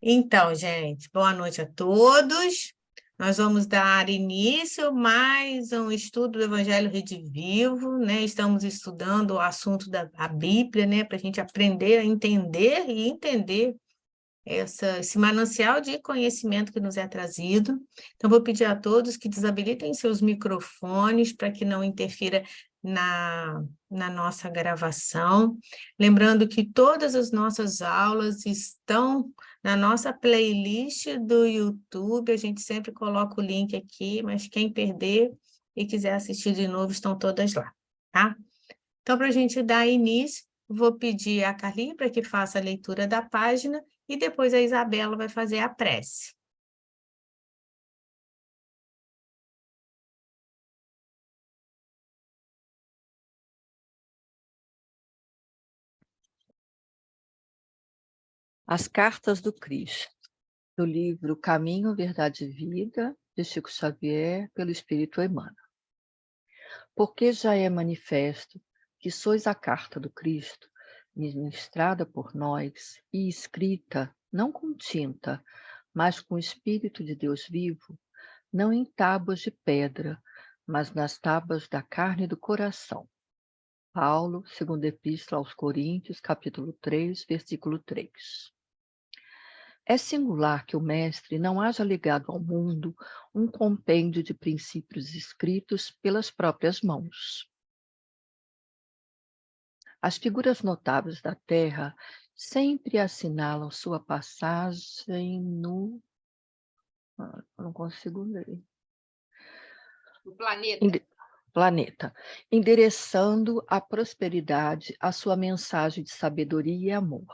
Então, gente, boa noite a todos. Nós vamos dar início a mais um estudo do Evangelho Redivivo, né? Estamos estudando o assunto da Bíblia, né? Para a gente aprender a entender e entender esse manancial de conhecimento que nos é trazido. Então, vou pedir a todos que desabilitem seus microfones para que não interfira na nossa gravação. Lembrando que todas as nossas aulas estão na nossa playlist do YouTube, a gente sempre coloca o link aqui, mas quem perder e quiser assistir de novo, estão todas lá, tá? Então, para a gente dar início, vou pedir a Carlinha para que faça a leitura da página e depois a Isabela vai fazer a prece. As Cartas do Cristo, do livro Caminho, Verdade e Vida, de Chico Xavier, pelo Espírito Emmanuel. Porque já é manifesto que sois a carta do Cristo, ministrada por nós e escrita, não com tinta, mas com o Espírito de Deus vivo, não em tábuas de pedra, mas nas tábuas da carne e do coração. Paulo, segunda Epístola aos Coríntios, capítulo 3, versículo 3. É singular que o mestre não haja legado ao mundo um compêndio de princípios escritos pelas próprias mãos. As figuras notáveis da Terra sempre assinalam sua passagem no... não consigo ler. O planeta. Planeta, endereçando a prosperidade à sua mensagem de sabedoria e amor,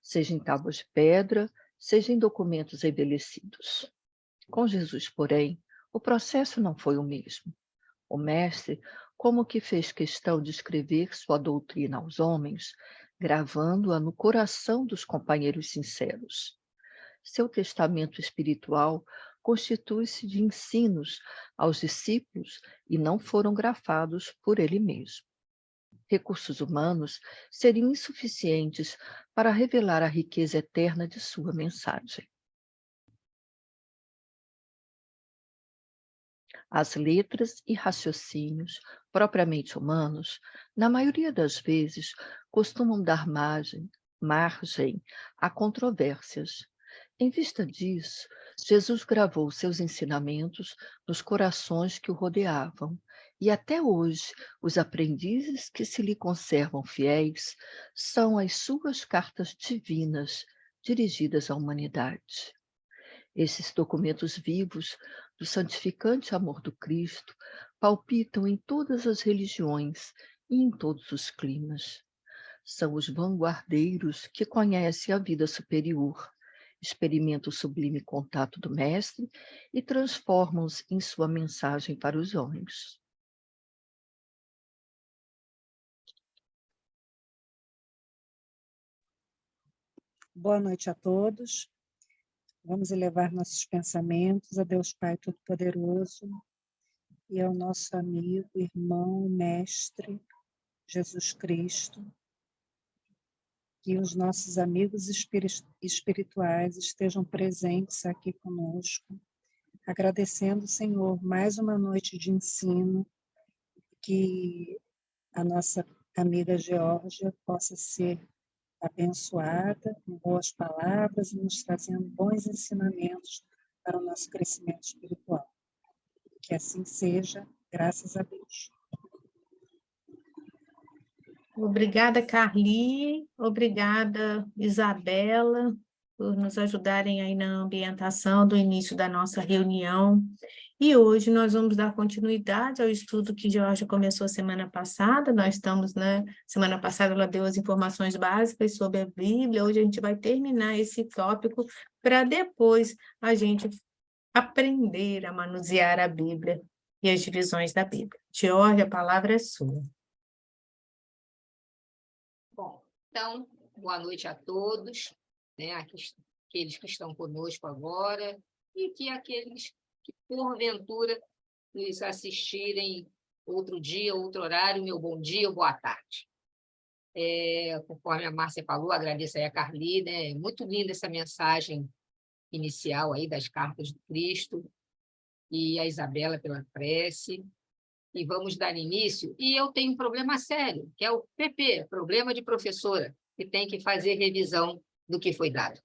seja em tábuas de pedra, seja em documentos envelhecidos. Com Jesus, porém, o processo não foi o mesmo. O mestre, como que fez questão de escrever sua doutrina aos homens, gravando-a no coração dos companheiros sinceros. Seu testamento espiritual constitui-se de ensinos aos discípulos e não foram grafados por ele mesmo. Recursos humanos seriam insuficientes para revelar a riqueza eterna de sua mensagem. As letras e raciocínios propriamente humanos, na maioria das vezes, costumam dar margem a controvérsias. Em vista disso, Jesus gravou seus ensinamentos nos corações que o rodeavam, e até hoje os aprendizes que se lhe conservam fiéis são as suas cartas divinas dirigidas à humanidade. Esses documentos vivos do santificante amor do Cristo palpitam em todas as religiões e em todos os climas. São os vanguardeiros que conhecem a vida superior, experimentam o sublime contato do Mestre e transformam-os em sua mensagem para os homens. Boa noite a todos. Vamos elevar nossos pensamentos a Deus Pai Todo-Poderoso e ao nosso amigo, irmão, mestre, Jesus Cristo. Que os nossos amigos espirituais estejam presentes aqui conosco, agradecendo, Senhor, mais uma noite de ensino, que a nossa amiga Geórgia possa ser abençoada com boas palavras e nos trazendo bons ensinamentos para o nosso crescimento espiritual. Que assim seja, graças a Deus. Obrigada, Carli. Obrigada, Isabela, por nos ajudarem aí na ambientação do início da nossa reunião. E hoje nós vamos dar continuidade ao estudo que Georgia começou semana passada. Nós estamos, né? Semana passada ela deu as informações básicas sobre a Bíblia. Hoje a gente vai terminar esse tópico para depois a gente aprender a manusear a Bíblia e as divisões da Bíblia. Georgia, a palavra é sua. Bom, então, boa noite a todos, né? Aqueles que estão conosco agora e que aqueles que, porventura, nos assistirem outro dia, outro horário, meu bom dia ou boa tarde. Conforme a Márcia falou, agradeço aí a Carli, né? Muito linda essa mensagem inicial aí das cartas do Cristo, e a Isabela pela prece, e vamos dar início. E eu tenho um problema sério, que é o PP, problema de professora, que tem que fazer revisão do que foi dado.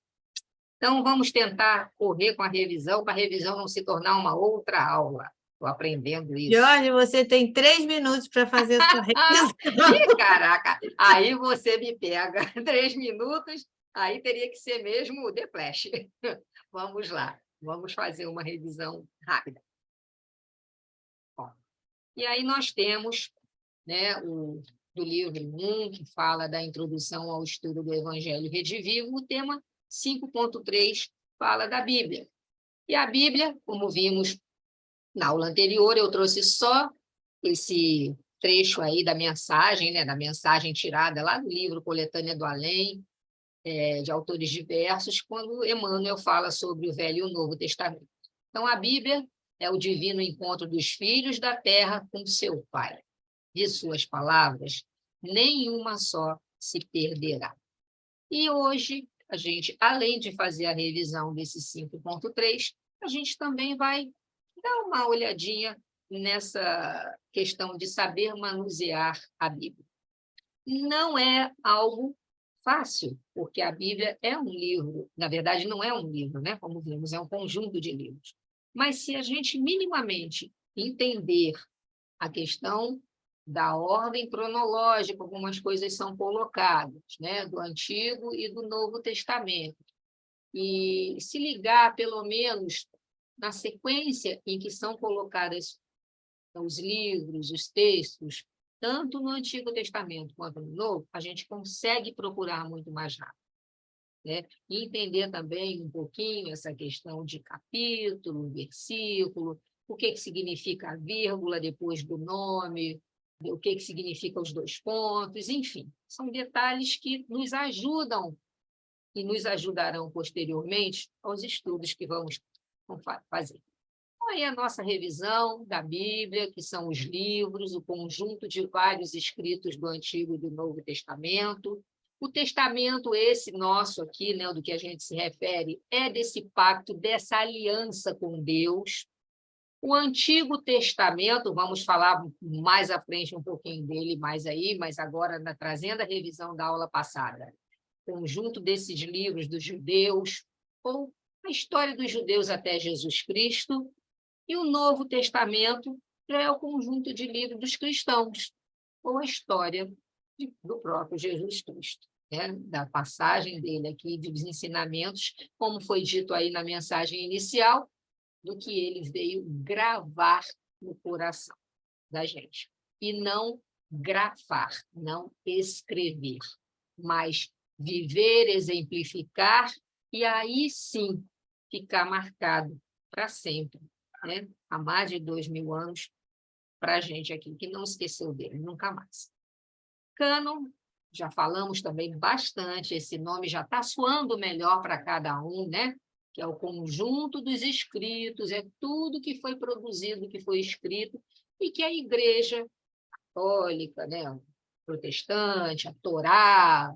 Então, vamos tentar correr com a revisão, para a revisão não se tornar uma outra aula. Estou aprendendo isso. Jorge, você tem 3 minutos para fazer a sua revisão. Ih, caraca! Aí você me pega. 3 minutos, aí teria que ser mesmo The Flash. Vamos lá, vamos fazer uma revisão rápida. Bom, e aí nós temos, né, do livro 1, que fala da introdução ao estudo do Evangelho Redivivo, o tema 5.3 fala da Bíblia. E a Bíblia, como vimos na aula anterior, eu trouxe só esse trecho aí da mensagem, né, da mensagem tirada lá do livro Coletânea do Além, de autores diversos, quando Emmanuel fala sobre o Velho e o Novo Testamento. Então, a Bíblia é o divino encontro dos filhos da terra com seu Pai. De suas palavras, nenhuma só se perderá. E hoje, a gente, além de fazer a revisão desse 5.3, a gente também vai dar uma olhadinha nessa questão de saber manusear a Bíblia. Não é algo fácil, porque a Bíblia é um livro, na verdade não é um livro, né? Como vimos, é um conjunto de livros. Mas se a gente minimamente entender a questão da ordem cronológica, algumas coisas são colocadas, né? Do Antigo e do Novo Testamento, e se ligar, pelo menos, na sequência em que são colocadas os livros, os textos, tanto no Antigo Testamento quanto no Novo, a gente consegue procurar muito mais rápido, né? E entender também um pouquinho essa questão de capítulo, versículo, o que significa a vírgula depois do nome, o que significa os 2 pontos, enfim, são detalhes que nos ajudam e nos ajudarão posteriormente aos estudos que vamos fazer. Então, aí a nossa revisão da Bíblia, que são os livros, o conjunto de vários escritos do Antigo e do Novo Testamento. O testamento, esse nosso aqui, né, do que a gente se refere, é desse pacto, dessa aliança com Deus. O Antigo Testamento, vamos falar mais à frente um pouquinho dele, mais aí, mas agora trazendo a revisão da aula passada. Conjunto desses livros dos judeus, ou a história dos judeus até Jesus Cristo, e o Novo Testamento já é o conjunto de livros dos cristãos, ou a história do próprio Jesus Cristo, né? Da passagem dele aqui, dos ensinamentos, como foi dito aí na mensagem inicial, do que ele veio gravar no coração da gente. E não grafar, não escrever, mas viver, exemplificar, e aí sim ficar marcado para sempre, né? Há mais de 2000 anos, para a gente aqui, que não esqueceu dele, nunca mais. Cânon, já falamos também bastante, esse nome já está soando melhor para cada um, né? Que é o conjunto dos escritos, é tudo que foi produzido, que foi escrito, e que a Igreja Católica, né? Protestante, a Torá,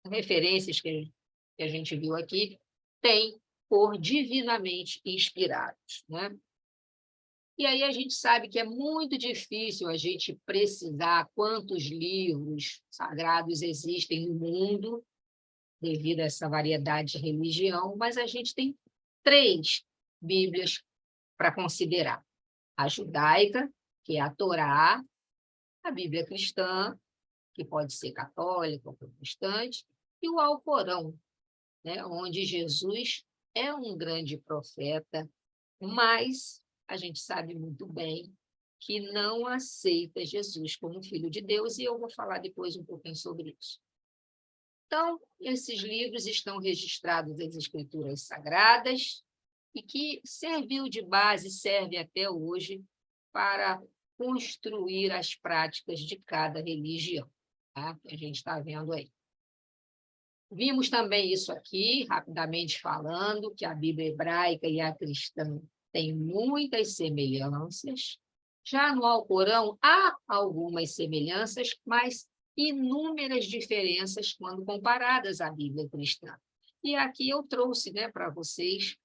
referências que a gente viu aqui, tem por divinamente inspirados, né? E aí a gente sabe que é muito difícil a gente precisar quantos livros sagrados existem no mundo, devido a essa variedade de religião, mas a gente tem 3 Bíblias para considerar. A judaica, que é a Torá, a Bíblia cristã, que pode ser católica ou protestante, e o Alcorão, né, onde Jesus é um grande profeta, mas a gente sabe muito bem que não aceita Jesus como Filho de Deus, e eu vou falar depois um pouquinho sobre isso. Então, esses livros estão registrados nas Escrituras Sagradas e que serviu de base, serve até hoje, para construir as práticas de cada religião, tá? Que a gente está vendo aí. Vimos também isso aqui, rapidamente falando, que a Bíblia hebraica e a cristã têm muitas semelhanças. Já no Alcorão há algumas semelhanças, mas inúmeras diferenças quando comparadas à Bíblia cristã. E aqui eu trouxe, né, para vocês,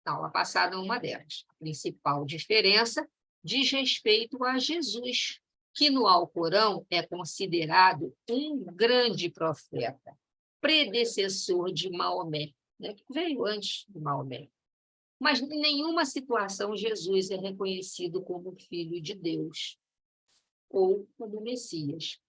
na aula passada, uma delas. A principal diferença diz respeito a Jesus, que no Alcorão é considerado um grande profeta, predecessor de Maomé, né, que veio antes de Maomé. Mas em nenhuma situação Jesus é reconhecido como filho de Deus ou como Messias.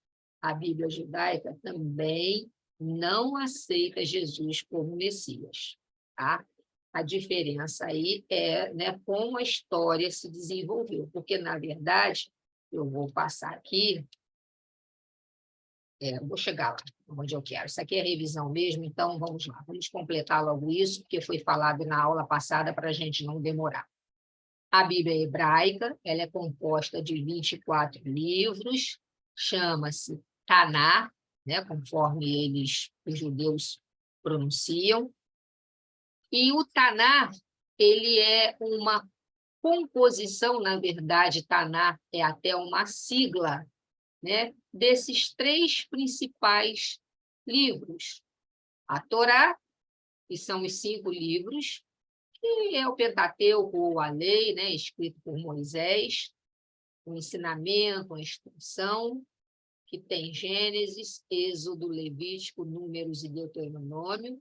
A Bíblia judaica também não aceita Jesus como Messias. Tá? A diferença aí é, né, como a história se desenvolveu, porque, na verdade, eu vou passar aqui, vou chegar lá, onde eu quero. Isso aqui é revisão mesmo, então vamos lá, vamos completar logo isso, porque foi falado na aula passada para a gente não demorar. A Bíblia hebraica, ela é composta de 24 livros, chama-se Taná, né, conforme os judeus pronunciam. E o Taná, ele é uma composição, na verdade, Taná é até uma sigla, né, desses 3 principais livros. A Torá, que são os 5 livros, que é o Pentateuco, ou a lei, né, escrito por Moisés, o ensinamento, a instrução, que tem Gênesis, Êxodo, Levítico, Números e Deuteronômio.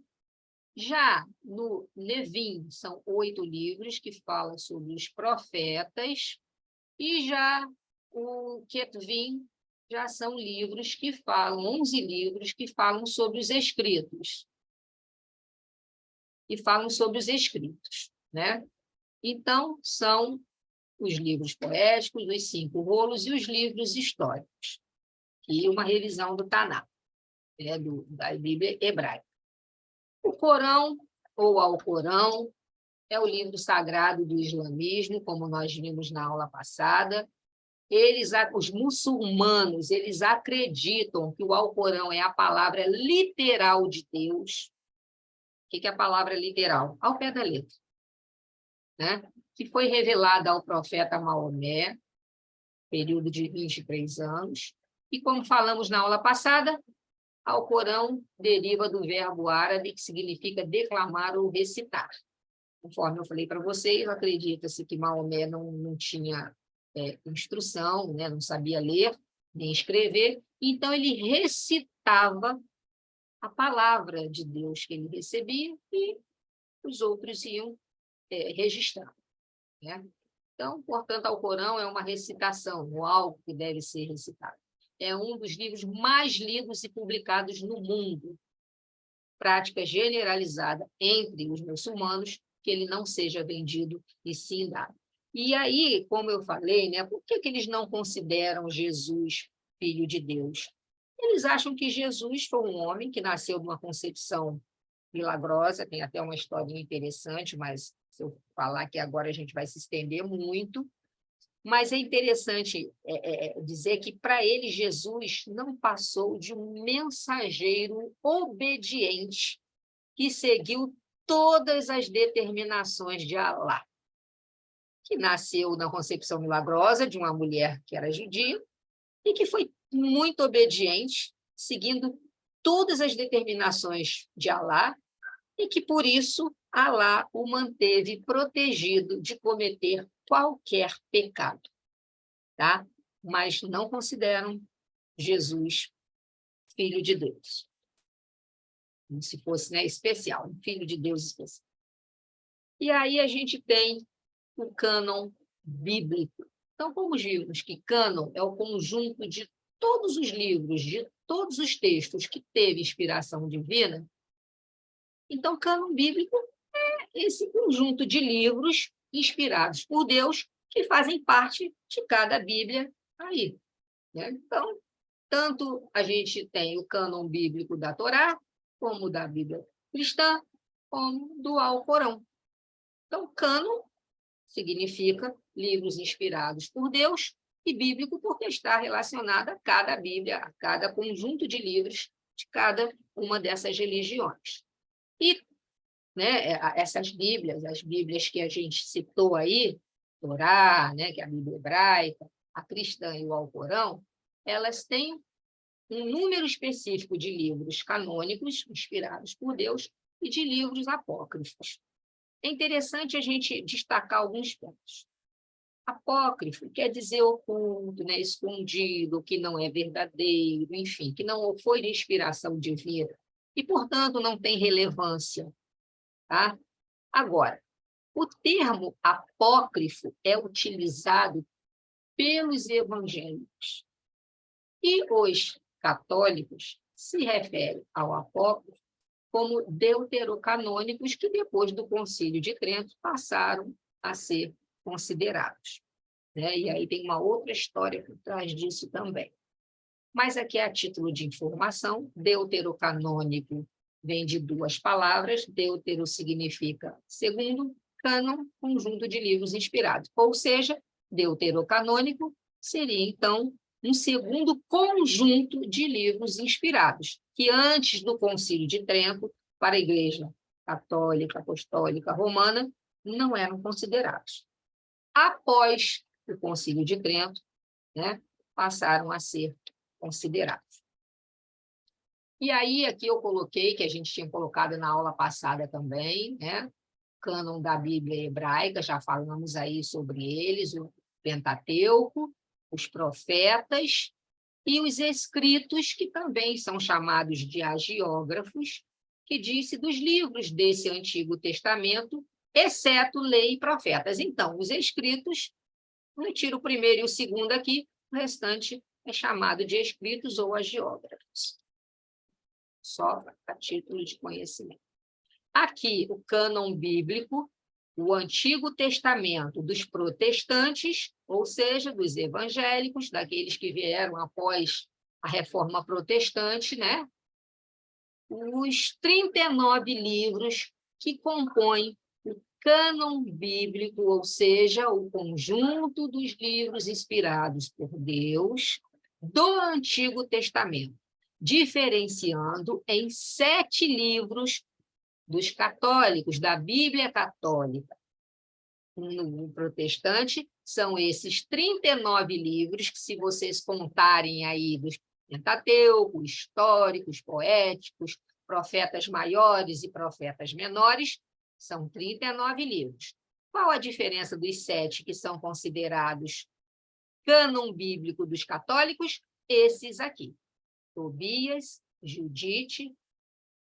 Já no Nevim, são 8 livros que falam sobre os profetas, e já o Ketuvim já são livros que falam, 11 livros que falam sobre os escritos. E falam sobre os escritos, né? Então, são os livros poéticos, os 5 rolos e os livros históricos. E uma revisão do Taná, né, da Bíblia hebraica. O Corão, ou Alcorão, é o livro sagrado do islamismo, como nós vimos na aula passada. Os muçulmanos, eles acreditam que o Alcorão é a palavra literal de Deus. O que é a palavra literal? Ao pé da letra, né? Que foi revelada ao profeta Maomé, período de 23 anos. E, como falamos na aula passada, Alcorão deriva do verbo árabe que significa declamar ou recitar. Conforme eu falei para vocês, acredita-se que Maomé não tinha instrução, né? Não sabia ler nem escrever, então ele recitava a palavra de Deus que ele recebia e os outros iam registrar, né? Então, portanto, Alcorão é uma recitação, ou algo que deve ser recitado. É um dos livros mais lidos e publicados no mundo. Prática generalizada entre os muçulmanos que ele não seja vendido e sim dado. E aí, como eu falei, né, por que eles não consideram Jesus filho de Deus? Eles acham que Jesus foi um homem que nasceu de uma concepção milagrosa, tem até uma história interessante, mas se eu falar que agora a gente vai se estender muito. Mas é interessante dizer que, para ele, Jesus não passou de um mensageiro obediente que seguiu todas as determinações de Alá, que nasceu na concepção milagrosa de uma mulher que era judia e que foi muito obediente, seguindo todas as determinações de Alá, e que, por isso, Alá o manteve protegido de cometer qualquer pecado, tá? Mas não consideram Jesus filho de Deus, como se fosse, né, especial, um filho de Deus especial. E aí a gente tem o cânon bíblico. Então, como vimos que cânon é o conjunto de todos os livros, de todos os textos que teve inspiração divina, então, cânon bíblico é esse conjunto de livros inspirados por Deus que fazem parte de cada Bíblia aí, né? Então, tanto a gente tem o cânon bíblico da Torá, como da Bíblia cristã, como do Alcorão. Então, cânon significa livros inspirados por Deus e bíblico porque está relacionado a cada Bíblia, a cada conjunto de livros de cada uma dessas religiões. E, né, essas Bíblias, as Bíblias que a gente citou aí, Torá, né, que é a Bíblia hebraica, a cristã e o Alcorão, elas têm um número específico de livros canônicos inspirados por Deus e de livros apócrifos. É interessante a gente destacar alguns pontos. Apócrifo quer dizer oculto, né, escondido, que não é verdadeiro, enfim, que não foi de inspiração divina e, portanto, não tem relevância. Tá? Agora, o termo apócrifo é utilizado pelos evangélicos e os católicos se referem ao apócrifo como deuterocanônicos que, depois do Concílio de Trento, passaram a ser considerados. Né? E aí tem uma outra história por trás disso também. Mas aqui, a título de informação, deuterocanônico vem de duas palavras, deutero significa segundo, cânon, conjunto de livros inspirados. Ou seja, deuterocanônico seria, então, um segundo conjunto de livros inspirados, que antes do Concílio de Trento, para a Igreja Católica, Apostólica, Romana, não eram considerados. Após o Concílio de Trento, né, passaram a ser considerados. E aí, aqui eu coloquei, que a gente tinha colocado na aula passada também, né, cânon da Bíblia hebraica, já falamos aí sobre eles, o Pentateuco, os profetas e os escritos, que também são chamados de agiógrafos, que disse dos livros desse Antigo Testamento, exceto lei e profetas. Então, os escritos, eu tiro o primeiro e o segundo aqui, o restante é chamado de escritos ou agiógrafos. Só a título de conhecimento. Aqui, o cânon bíblico, o Antigo Testamento dos protestantes, ou seja, dos evangélicos, daqueles que vieram após a Reforma Protestante, né? Os 39 livros que compõem o cânon bíblico, ou seja, o conjunto dos livros inspirados por Deus do Antigo Testamento, diferenciando em 7 livros dos católicos, da Bíblia Católica. No protestante, são esses 39 livros que, se vocês contarem aí dos Pentateuco, históricos, poéticos, profetas maiores e profetas menores, são 39 livros. Qual a diferença dos 7 que são considerados cânon bíblico dos católicos? Esses aqui: Tobias, Judite,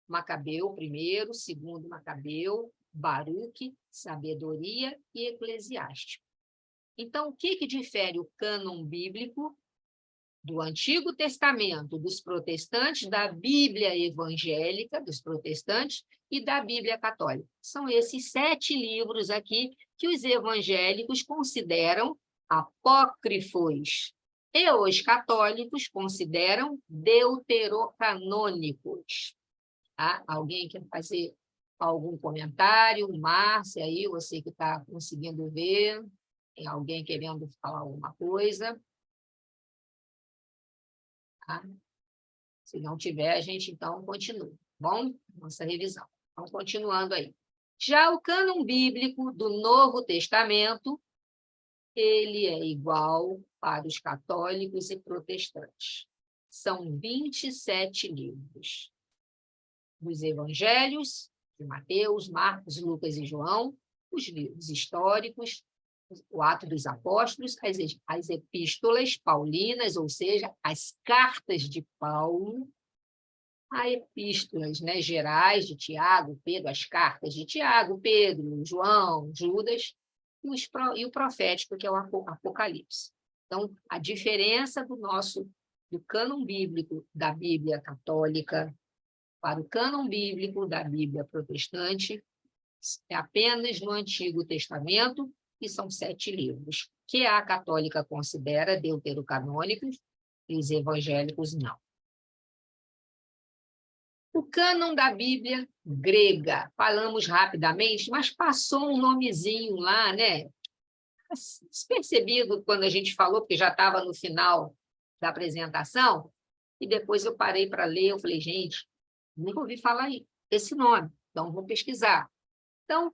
Macabeu primeiro, segundo Macabeu, Baruque, Sabedoria e Eclesiástico. Então, o que difere o cânon bíblico do Antigo Testamento dos protestantes, da Bíblia evangélica dos protestantes e da Bíblia católica? São esses 7 livros aqui que os evangélicos consideram apócrifos e os católicos consideram deuterocanônicos. Tá? Alguém quer fazer algum comentário? Márcia, aí, você que está conseguindo ver. Tem alguém querendo falar alguma coisa? Tá? Se não tiver, a gente, então, continua. Bom, nossa revisão. Então, continuando aí. Já o cânon bíblico do Novo Testamento, ele é igual para os católicos e protestantes. São 27 livros. Dos evangelhos, de Mateus, Marcos, Lucas e João, os livros históricos, o Ato dos Apóstolos, as epístolas paulinas, ou seja, as cartas de Paulo, as epístolas, né, gerais de Tiago, Pedro, as cartas de Tiago, Pedro, João, Judas, e o profético, que é o Apocalipse. Então, a diferença do cânon bíblico da Bíblia católica para o cânon bíblico da Bíblia protestante é apenas no Antigo Testamento, que são 7 livros, que a católica considera deuterocanônicos e os evangélicos não. O cânon da Bíblia grega, falamos rapidamente, mas passou um nomezinho lá, né? Despercebido quando a gente falou, porque já estava no final da apresentação, e depois eu parei para ler, eu falei, gente, nunca ouvi falar esse nome, então vou pesquisar. Então,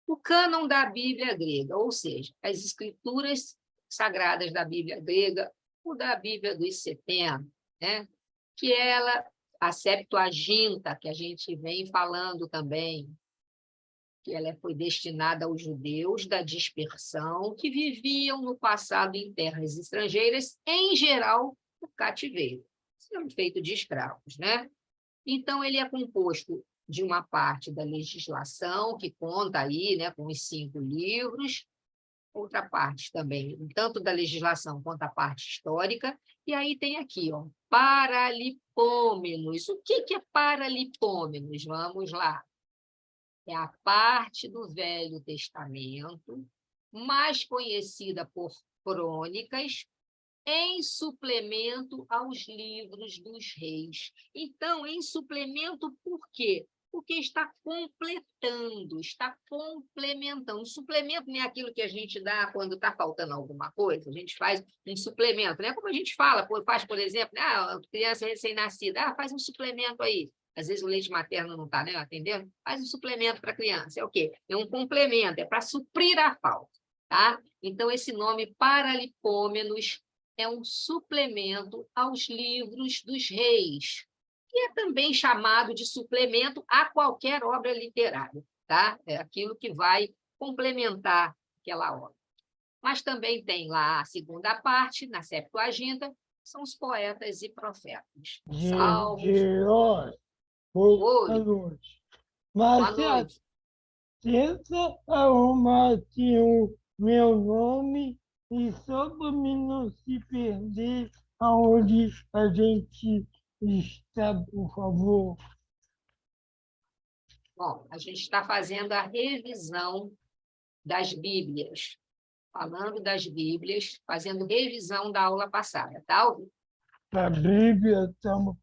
o cânon da Bíblia grega, ou seja, as escrituras sagradas da Bíblia grega, ou da Bíblia dos 70, né? Que ela, a Septuaginta, que a gente vem falando também, que ela foi destinada aos judeus da dispersão, que viviam no passado em terras estrangeiras, em geral, no cativeiro, sendo feito de escravos, né? Então, ele é composto de uma parte da legislação, que conta aí, né, com os 5 livros, outra parte também, tanto da legislação quanto a parte histórica, e aí tem aqui, ó, Paralipômenos. O que é Paralipômenos? Vamos lá. É a parte do Velho Testamento, mais conhecida por crônicas, em suplemento aos livros dos reis. Então, em suplemento por quê? Porque está completando, está complementando. O suplemento não é aquilo que a gente dá quando está faltando alguma coisa, a gente faz um suplemento, né? Como a gente fala, faz, por exemplo, criança recém-nascida, faz um suplemento aí. Às vezes o leite materno não está, né, atendendo, faz um suplemento para a criança. É o quê? É um complemento, é para suprir a falta, tá? Então, esse nome Paralipômenos é um suplemento aos livros dos reis, que é também chamado de suplemento a qualquer obra literária, tá? É aquilo que vai complementar aquela obra. Mas também tem lá a segunda parte, na Septuaginta, são os poetas e profetas. Salmos. Boa noite. Boa noite. Tenta arrumar aqui o meu nome e só para mim não se perder aonde a gente está, por favor. Bom, a gente está fazendo a revisão das Bíblias, falando das Bíblias, fazendo revisão da aula passada, tá? A Bíblia, estamos...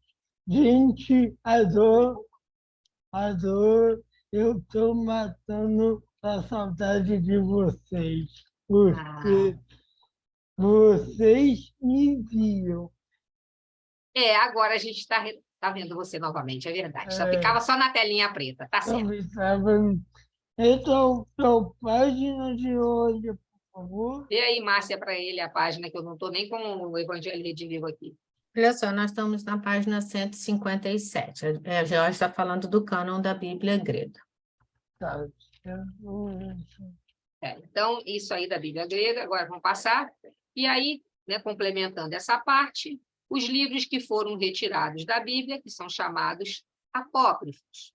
Gente, adoro. Eu estou matando a saudade de vocês, porque vocês me viam. Agora a gente está vendo você novamente, é verdade. Só ficava só na telinha preta, tá certo. Então, página de hoje, por favor. Vê aí, Márcia, para ele a página, que eu não estou nem com o Evangelho Redivivo aqui. Olha só, nós estamos na página 157. A Georgia está falando do cânon da Bíblia grega. Tá. Então, isso aí da Bíblia grega, agora vamos passar. E aí, né, complementando essa parte, os livros que foram retirados da Bíblia, que são chamados apócrifos.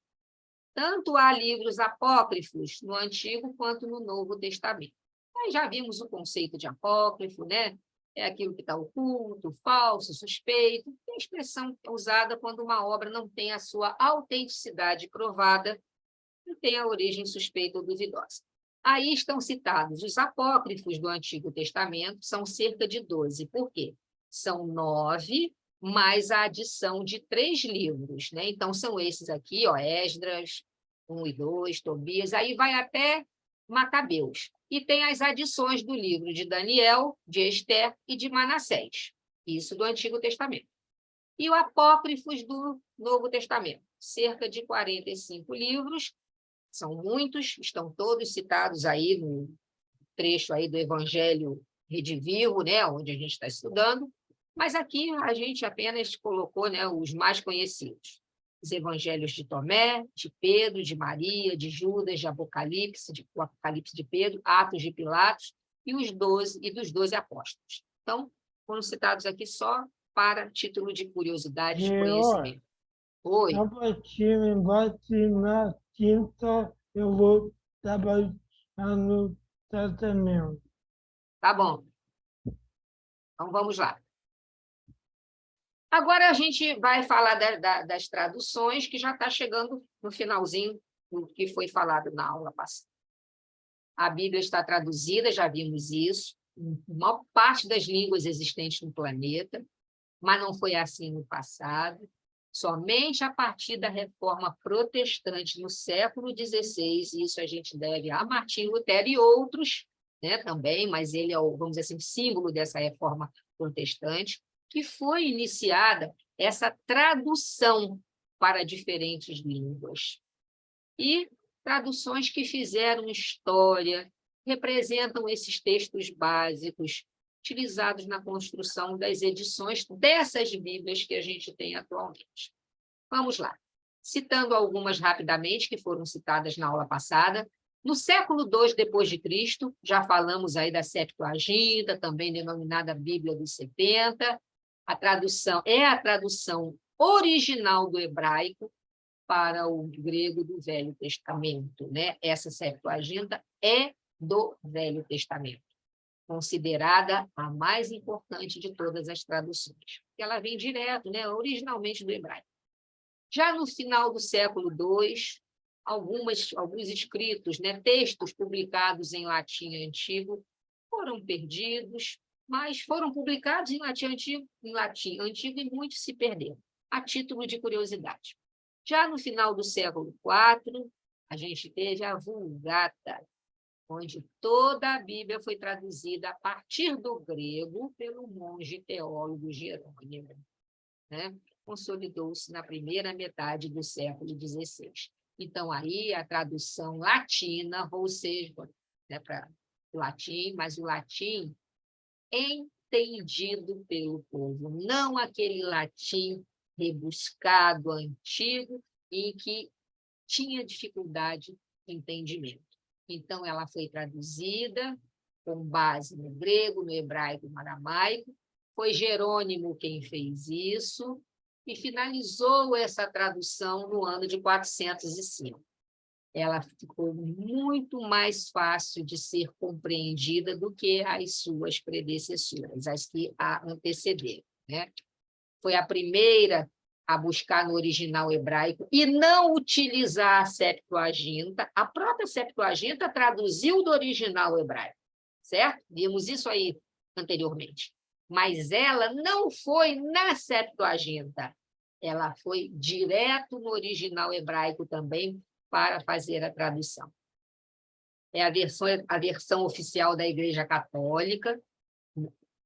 Tanto há livros apócrifos no Antigo quanto no Novo Testamento. Aí já vimos o conceito de apócrifo, né? É aquilo que está oculto, falso, suspeito. É a expressão usada quando uma obra não tem a sua autenticidade provada e tem a origem suspeita ou duvidosa. Aí estão citados os apócrifos do Antigo Testamento, são cerca de 12. Por quê? São 9, mais a adição de 3 livros, né? Então, são esses aqui, ó, Esdras, 1 e 2, Tobias, aí vai até Macabeus. E tem as adições do livro de Daniel, de Ester e de Manassés. Isso do Antigo Testamento. E os apócrifos do Novo Testamento. Cerca de 45 livros, são muitos, estão todos citados aí no trecho aí do Evangelho Redivivo, né, onde a gente está estudando, mas aqui a gente apenas colocou, né, os mais conhecidos. Os Evangelhos de Tomé, de Pedro, de Maria, de Judas, de Apocalipse, o Apocalipse de Pedro, Atos de Pilatos e dos 12 apóstolos. Então, foram citados aqui só para título de curiosidade de conhecimento. Oi. Na quinta eu vou trabalhar no tratamento. Tá bom. Então, vamos lá. Agora a gente vai falar das traduções, que já está chegando no finalzinho do que foi falado na aula passada. A Bíblia está traduzida, já vimos isso, em maior parte das línguas existentes no planeta, mas não foi assim no passado. Somente a partir da Reforma Protestante no século XVI, e isso a gente deve a Martim Lutero e outros, né, também, mas ele é, vamos dizer assim, símbolo dessa Reforma Protestante, que foi iniciada essa tradução para diferentes línguas. E traduções que fizeram história, representam esses textos básicos utilizados na construção das edições dessas Bíblias que a gente tem atualmente. Vamos lá. Citando algumas rapidamente, que foram citadas na aula passada. No século II depois de Cristo, já falamos aí da Septuaginta, também denominada Bíblia dos 70. A tradução é a tradução original do hebraico para o grego do Velho Testamento, né? Essa Septuaginta é do Velho Testamento, considerada a mais importante de todas as traduções. Ela vem direto, né? Originalmente do hebraico. Já no final do século II, alguns escritos, né? Textos publicados em latim antigo foram perdidos, mas foram publicados em latim antigo e muitos se perderam, a título de curiosidade. Já no final do século IV, a gente teve a Vulgata, onde toda a Bíblia foi traduzida a partir do grego pelo monge teólogo Jerônimo, né? Consolidou-se na primeira metade do século XVI. Então, aí a tradução latina, ou seja, né, para o latim, mas o latim entendido pelo povo, não aquele latim rebuscado, antigo, e que tinha dificuldade de entendimento. Então, ela foi traduzida com base no grego, no hebraico e no aramaico. Foi Jerônimo quem fez isso e finalizou essa tradução no ano de 405. Ela ficou muito mais fácil de ser compreendida do que as suas predecessoras, as que a antecederam, né? Foi a primeira a buscar no original hebraico e não utilizar a Septuaginta. A própria Septuaginta traduziu do original hebraico, certo? Vimos isso aí anteriormente. Mas ela não foi na Septuaginta. Ela foi direto no original hebraico também para fazer a tradução. É a versão oficial da Igreja Católica,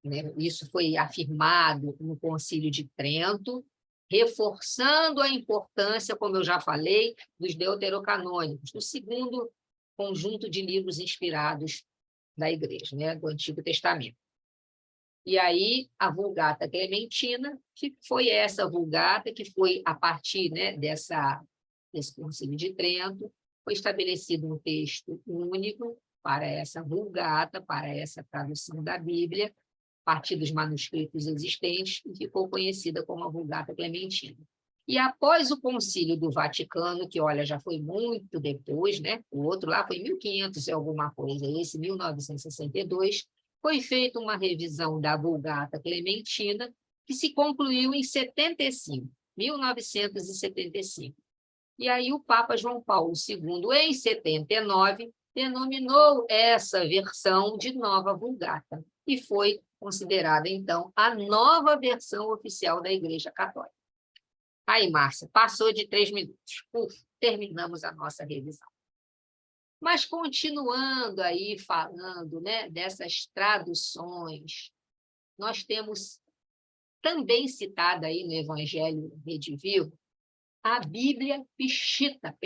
né? Isso foi afirmado no Concílio de Trento, reforçando a importância, como eu já falei, dos deuterocanônicos, do segundo conjunto de livros inspirados da Igreja, né, do Antigo Testamento. E aí, a Vulgata Clementina, que foi essa Vulgata que foi, a partir, né, desse Concílio de Trento, foi estabelecido um texto único para essa Vulgata, para essa tradução da Bíblia, a partir dos manuscritos existentes, e ficou conhecida como a Vulgata Clementina. E após o Concílio do Vaticano, que, olha, já foi muito depois, né? O outro lá foi 1500 e alguma coisa, esse 1962, foi feita uma revisão da Vulgata Clementina, que se concluiu em 1975. E aí o Papa João Paulo II, em 79, denominou essa versão de Nova Vulgata, e foi considerada, então, a nova versão oficial da Igreja Católica. Aí, Márcia, passou de 3 minutos. Terminamos a nossa revisão. Mas, continuando aí falando, né, dessas traduções, nós temos também citada aí no Evangelho Rede Viva a Bíblia Peshitta,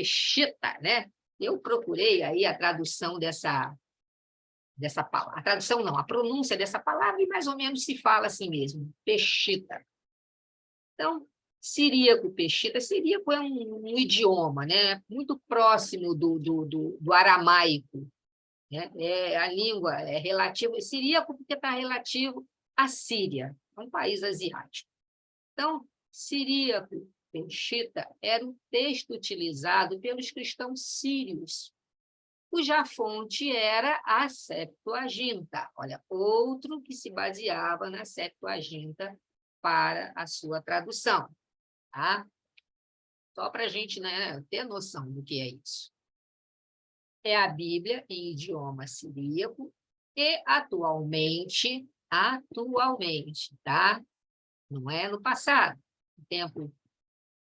né? Eu procurei aí a tradução dessa palavra. A tradução não, a pronúncia dessa palavra, e mais ou menos se fala assim mesmo, Peshitta. Então, siríaco é um idioma, né, muito próximo do aramaico, né? A língua é relativa, siríaco porque está relativo à Síria, um país asiático. Então, siríaco, Peshitta, era o texto utilizado pelos cristãos sírios, cuja fonte era a Septuaginta. Olha, outro que se baseava na Septuaginta para a sua tradução. Tá? Só para a gente, né, ter noção do que é isso. É a Bíblia em idioma siríaco e atualmente, tá? Não é no passado, no tempo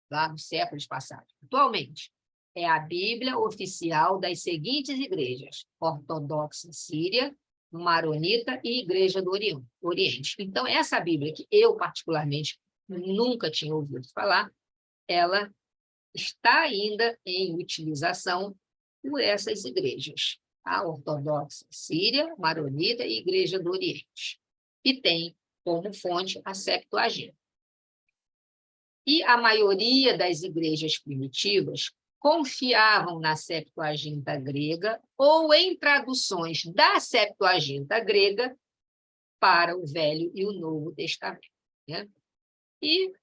lá nos séculos passados. Atualmente, é a Bíblia oficial das seguintes igrejas: Ortodoxa Síria, Maronita e Igreja do Oriente. Então, essa Bíblia, que eu particularmente nunca tinha ouvido falar, ela está ainda em utilização por essas igrejas: a Ortodoxa Síria, Maronita e Igreja do Oriente. E tem como fonte a Septuaginta. E a maioria das igrejas primitivas confiavam na Septuaginta grega ou em traduções da Septuaginta grega para o Velho e o Novo Testamento, né? E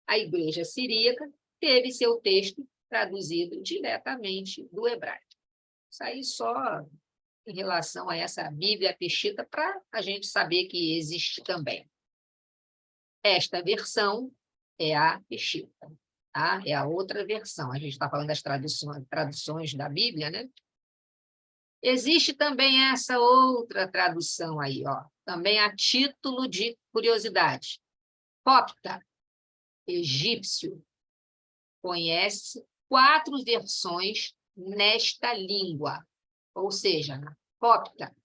a igreja siríaca teve seu texto traduzido diretamente do hebraico. Isso aí só em relação a essa Bíblia Peshitta, para a gente saber que existe também. Esta versão é a Peshitta, tá? É a outra versão. A gente está falando das traduções da Bíblia, né? Existe também essa outra tradução aí, ó, também a título de curiosidade. Copta, egípcio, conhece 4 versões nesta língua, ou seja, na copta,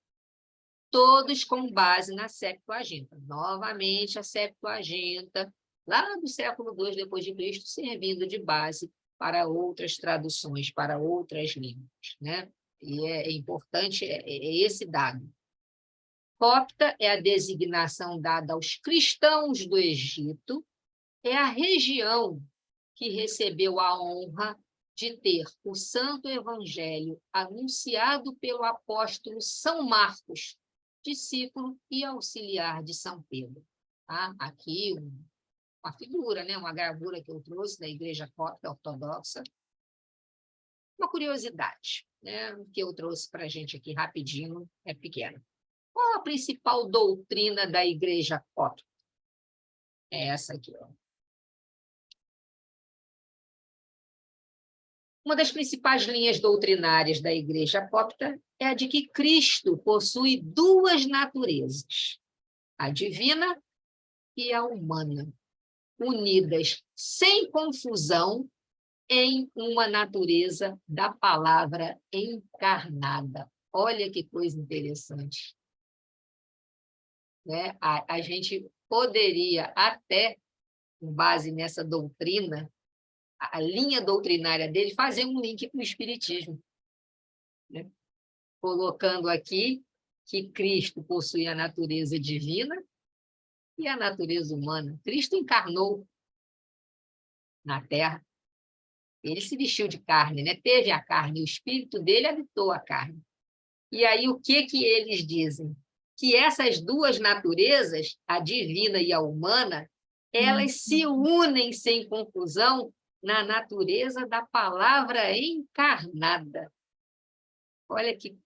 todos com base na Septuaginta. Novamente, a Septuaginta, lá do século II depois de Cristo, servindo de base para outras traduções, para outras línguas, né? E é importante esse dado. Copta é a designação dada aos cristãos do Egito, é a região que recebeu a honra de ter o Santo Evangelho anunciado pelo apóstolo São Marcos, discípulo e auxiliar de São Pedro. Tá? Aqui uma figura, né? Uma gravura que eu trouxe da Igreja Copta Ortodoxa. Uma curiosidade, né? Que eu trouxe para a gente aqui rapidinho, é pequena. Qual a principal doutrina da Igreja Copta? É essa aqui, ó. Uma das principais linhas doutrinárias da Igreja Copta é a de que Cristo possui 2 naturezas, a divina e a humana, unidas sem confusão em uma natureza da palavra encarnada. Olha que coisa interessante. Né? A gente poderia até, com base nessa doutrina, a linha doutrinária dele, fazer um link com o Espiritismo, né? Colocando aqui que Cristo possui a natureza divina e a natureza humana. Cristo encarnou na Terra. Ele se vestiu de carne, né? Teve a carne, o espírito dele habitou a carne. E aí o que eles dizem? Que essas 2 naturezas, a divina e a humana, elas se unem sem confusão na natureza da palavra encarnada. Olha que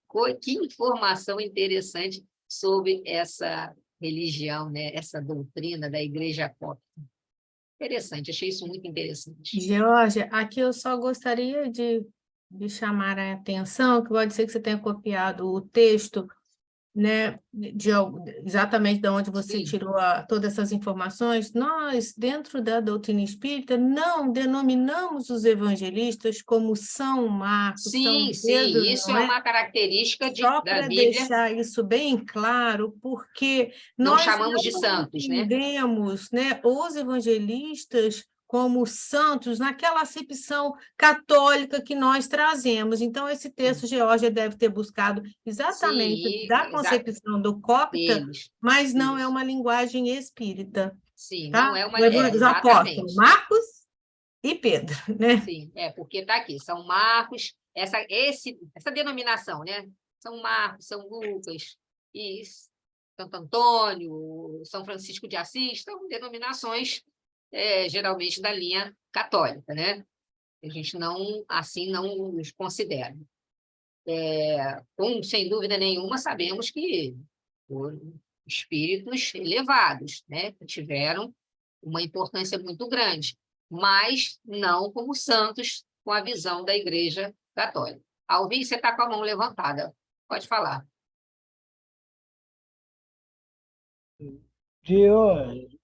informação interessante sobre essa religião, né? Essa doutrina da Igreja Copta. Interessante, achei isso muito interessante. Georgia, aqui eu só gostaria de chamar a atenção, que pode ser que você tenha copiado o texto, né, exatamente de onde você Sim. tirou todas essas informações. Nós, dentro da doutrina espírita, não denominamos os evangelistas como São Marcos, Sim, São Pedro, sim, isso não é é? uma característica Só da para Bíblia. deixar isso bem claro, porque Não nós chamamos de não santos, né? entendemos, né, os evangelistas como santos naquela acepção católica que nós trazemos. Então, esse texto, Geórgia deve ter buscado exatamente Sim, da concepção do Copta, deles. mas não é Isso. uma linguagem espírita. Sim, Tá? não é uma... Os apóstolos exatamente. Marcos e Pedro, né? Sim, porque está aqui, São Marcos, essa denominação, né? São Marcos, São Lucas, e Santo Antônio, São Francisco de Assis, são denominações geralmente da linha católica, né? A gente não os considera. Sem dúvida nenhuma, sabemos que foram espíritos elevados, né? Que tiveram uma importância muito grande, mas não como santos com a visão da Igreja Católica. Alvin, você está com a mão levantada. Pode falar. George,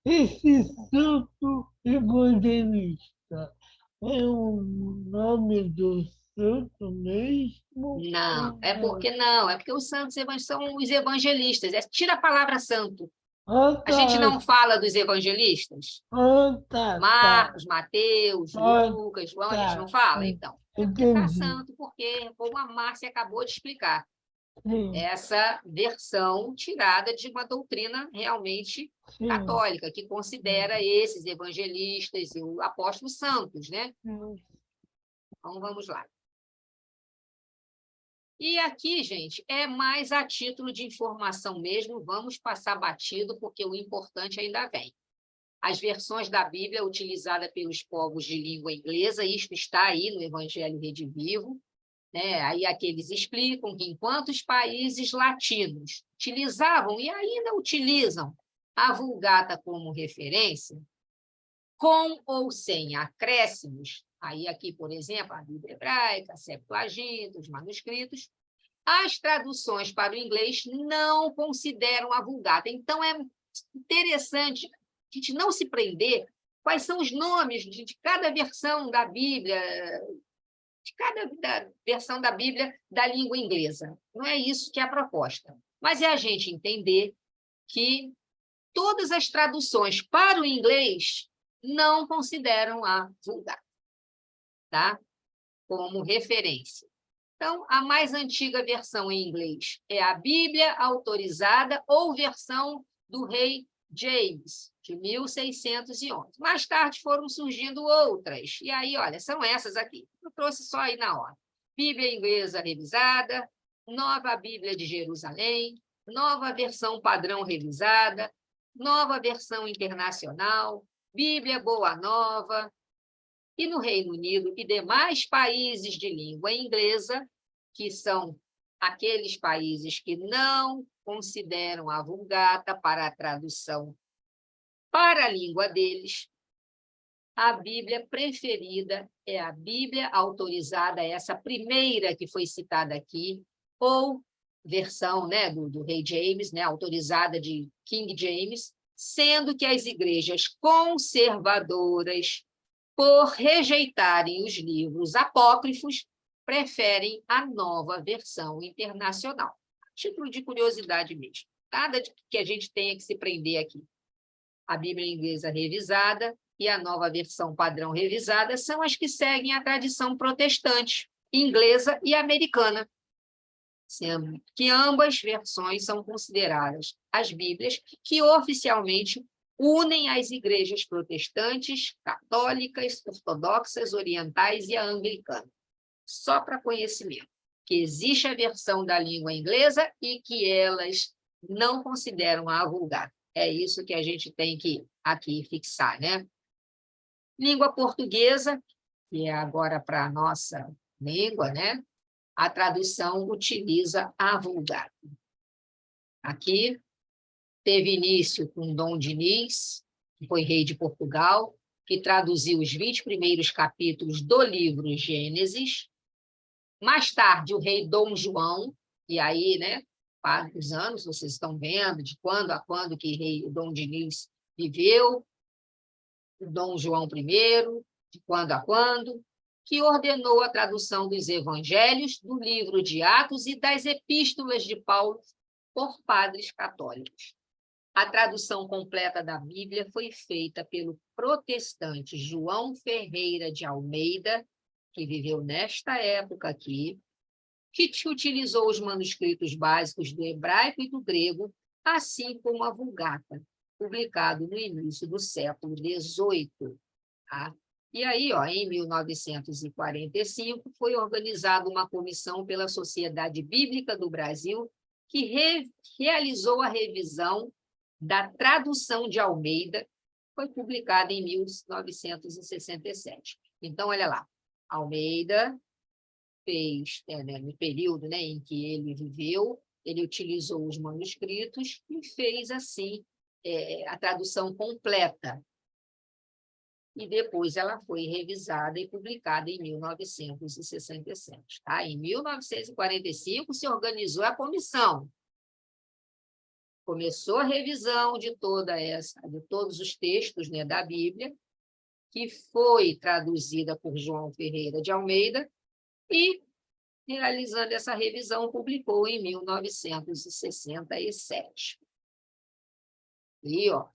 esse santo evangelista é o nome do santo mesmo? Não, é porque os santos são os evangelistas. Tira a palavra santo. Ah, A gente tá. não fala dos evangelistas? Ah, tá. Marcos, Mateus, Ah, Lucas, João, a gente tá. não fala? Então, é porque está Entendi. santo, porque, como a Márcia acabou de explicar, sim, essa versão tirada de uma doutrina realmente sim. católica, que considera esses evangelistas e o apóstolo santos, né? Sim. Então, vamos lá. E aqui, gente, é mais a título de informação mesmo, vamos passar batido, porque o importante ainda vem. As versões da Bíblia utilizadas pelos povos de língua inglesa, isto está aí no Evangelho Redivivo, né? Aí aqui eles explicam que enquanto os países latinos utilizavam e ainda utilizam a Vulgata como referência, com ou sem acréscimos, aí aqui, por exemplo, a Bíblia hebraica, a Septuaginta, os manuscritos, as traduções para o inglês não consideram a Vulgata. Então, é interessante a gente não se prender quais são os nomes de cada versão da Bíblia, de cada versão da Bíblia da língua inglesa. Não é isso que é a proposta. Mas é a gente entender que todas as traduções para o inglês não consideram a Vulgata, tá? Como referência. Então, a mais antiga versão em inglês é a Bíblia autorizada ou versão do rei James, de 1611. Mais tarde foram surgindo outras. E aí, olha, são essas aqui. Eu trouxe só aí na hora. Bíblia inglesa revisada, Nova Bíblia de Jerusalém, Nova Versão Padrão Revisada, Nova Versão Internacional, Bíblia Boa Nova. E no Reino Unido e demais países de língua inglesa, que são aqueles países que não consideram a Vulgata para a tradução para a língua deles, a Bíblia preferida é a Bíblia autorizada, essa primeira que foi citada aqui, ou versão, né, do rei James, né, autorizada de King James, sendo que as igrejas conservadoras, por rejeitarem os livros apócrifos, preferem a nova versão internacional. Título de curiosidade mesmo. Nada que a gente tenha que se prender aqui. A Bíblia inglesa revisada e a nova versão padrão revisada são as que seguem a tradição protestante, inglesa e americana, sendo que ambas versões são consideradas as Bíblias que oficialmente unem as igrejas protestantes, católicas, ortodoxas, orientais e a anglicana. Só para conhecimento, que existe a versão da língua inglesa e que elas não consideram a Vulgata. É isso que a gente tem que aqui fixar, né? Língua portuguesa, que é agora para a nossa língua, né? A tradução utiliza a Vulgata. Aqui teve início com Dom Diniz, que foi rei de Portugal, que traduziu os 20 primeiros capítulos do livro Gênesis. Mais tarde, o rei Dom João, e aí, né, vários anos, vocês estão vendo de quando a quando que rei Dom Diniz viveu, o Dom João I, de quando a quando, que ordenou a tradução dos evangelhos, do livro de Atos e das epístolas de Paulo por padres católicos. A tradução completa da Bíblia foi feita pelo protestante João Ferreira de Almeida, que viveu nesta época aqui, que utilizou os manuscritos básicos do hebraico e do grego, assim como a Vulgata, publicado no início do século XVIII. Tá? E aí, ó, em 1945, foi organizada uma comissão pela Sociedade Bíblica do Brasil, que realizou a revisão da tradução de Almeida, foi publicada em 1967. Então, olha lá, Almeida fez, no período, né, em que ele viveu, ele utilizou os manuscritos e fez, assim, a tradução completa. E depois ela foi revisada e publicada em 1967. Tá? Em 1945, se organizou a comissão. Começou a revisão de todos os textos, né, da Bíblia, que foi traduzida por João Ferreira de Almeida, e, realizando essa revisão, publicou em 1967. E, ó,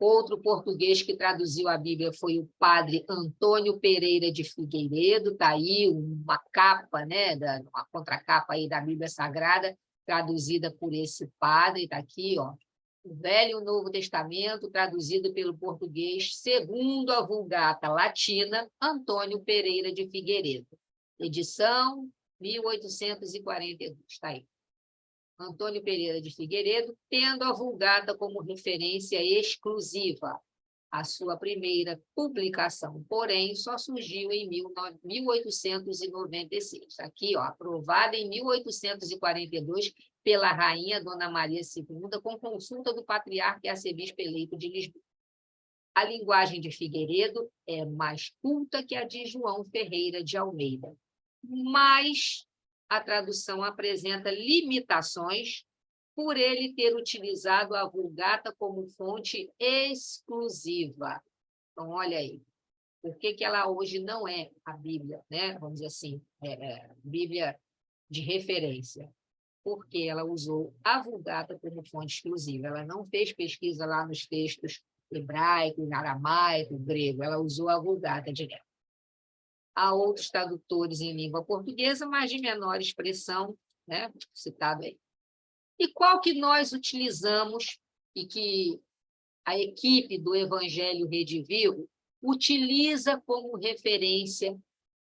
outro português que traduziu a Bíblia foi o padre Antônio Pereira de Figueiredo, está aí uma capa, né, uma contracapa aí da Bíblia Sagrada, traduzida por esse padre, está aqui, ó, o Velho e o Novo Testamento, traduzido pelo português, segundo a Vulgata Latina, Antônio Pereira de Figueiredo. Edição 1842, está aí. Antônio Pereira de Figueiredo, tendo a Vulgata como referência exclusiva. A sua primeira publicação, porém, só surgiu em 1896. Aqui, ó, aprovada em 1842 pela rainha Dona Maria II, com consulta do patriarca e arcebispo eleito de Lisboa. A linguagem de Figueiredo é mais culta que a de João Ferreira de Almeida, mas a tradução apresenta limitações por ele ter utilizado a Vulgata como fonte exclusiva. Então, olha aí, por que ela hoje não é a Bíblia, né? Vamos dizer assim, Bíblia de referência? Porque ela usou a Vulgata como fonte exclusiva. Ela não fez pesquisa lá nos textos hebraico, aramaico, grego. Ela usou a Vulgata direto. Há outros tradutores em língua portuguesa, mas de menor expressão, né? Citado aí. E qual que nós utilizamos e que a equipe do Evangelho Redivivo utiliza como referência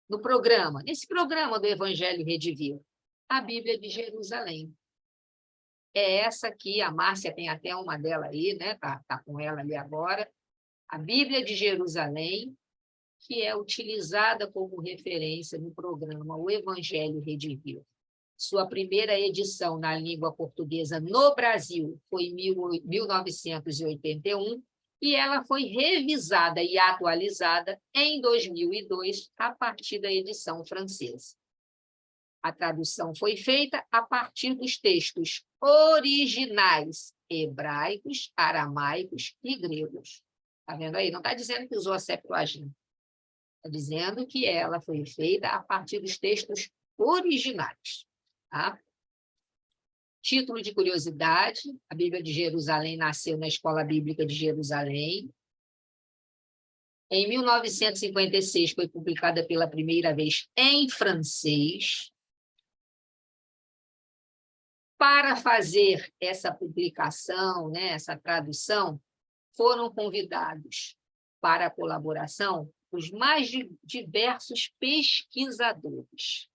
no programa, nesse programa do Evangelho Redivivo? A Bíblia de Jerusalém. É essa aqui, a Márcia tem até uma dela aí, né? Tá com ela ali agora. A Bíblia de Jerusalém, que é utilizada como referência no programa O Evangelho Redivivo. Sua primeira edição na língua portuguesa no Brasil foi em 1981 e ela foi revisada e atualizada em 2002 a partir da edição francesa. A tradução foi feita a partir dos textos originais hebraicos, aramaicos e gregos. Está vendo aí? Não está dizendo que usou a Septuaginta. Está dizendo que ela foi feita a partir dos textos originais. Tá? Título de curiosidade, a Bíblia de Jerusalém nasceu na Escola Bíblica de Jerusalém. Em 1956 foi publicada pela primeira vez em francês. Para fazer essa publicação, né, essa tradução, foram convidados para a colaboração os mais diversos pesquisadores.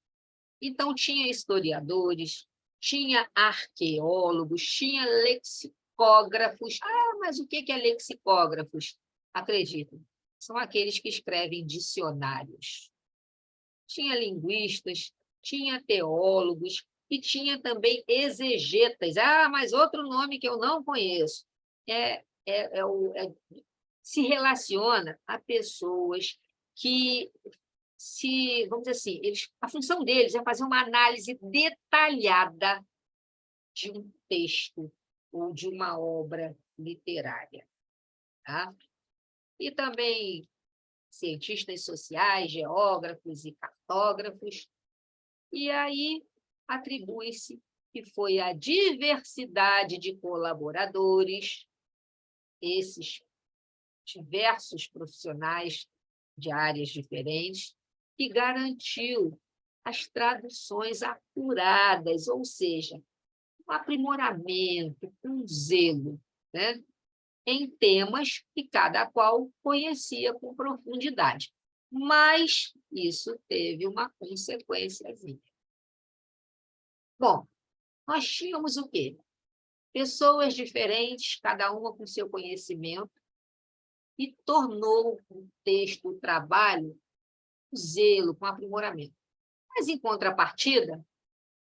Então, tinha historiadores, tinha arqueólogos, tinha lexicógrafos. Ah, mas o que é lexicógrafos? Acreditem, são aqueles que escrevem dicionários. Tinha linguistas, tinha teólogos e tinha também exegetas. Ah, mas outro nome que eu não conheço. Se relaciona a pessoas que vamos dizer assim, a função deles é fazer uma análise detalhada de um texto ou de uma obra literária. Tá? E também cientistas sociais, geógrafos e cartógrafos. E aí atribui-se que foi a diversidade de colaboradores, esses diversos profissionais de áreas diferentes, que garantiu as traduções apuradas, ou seja, um aprimoramento, um zelo, né, em temas que cada qual conhecia com profundidade. Mas isso teve uma consequênciazinha. Bom, nós tínhamos o quê? Pessoas diferentes, cada uma com seu conhecimento, e tornou o texto, o trabalho, zelo, com aprimoramento. Mas, em contrapartida,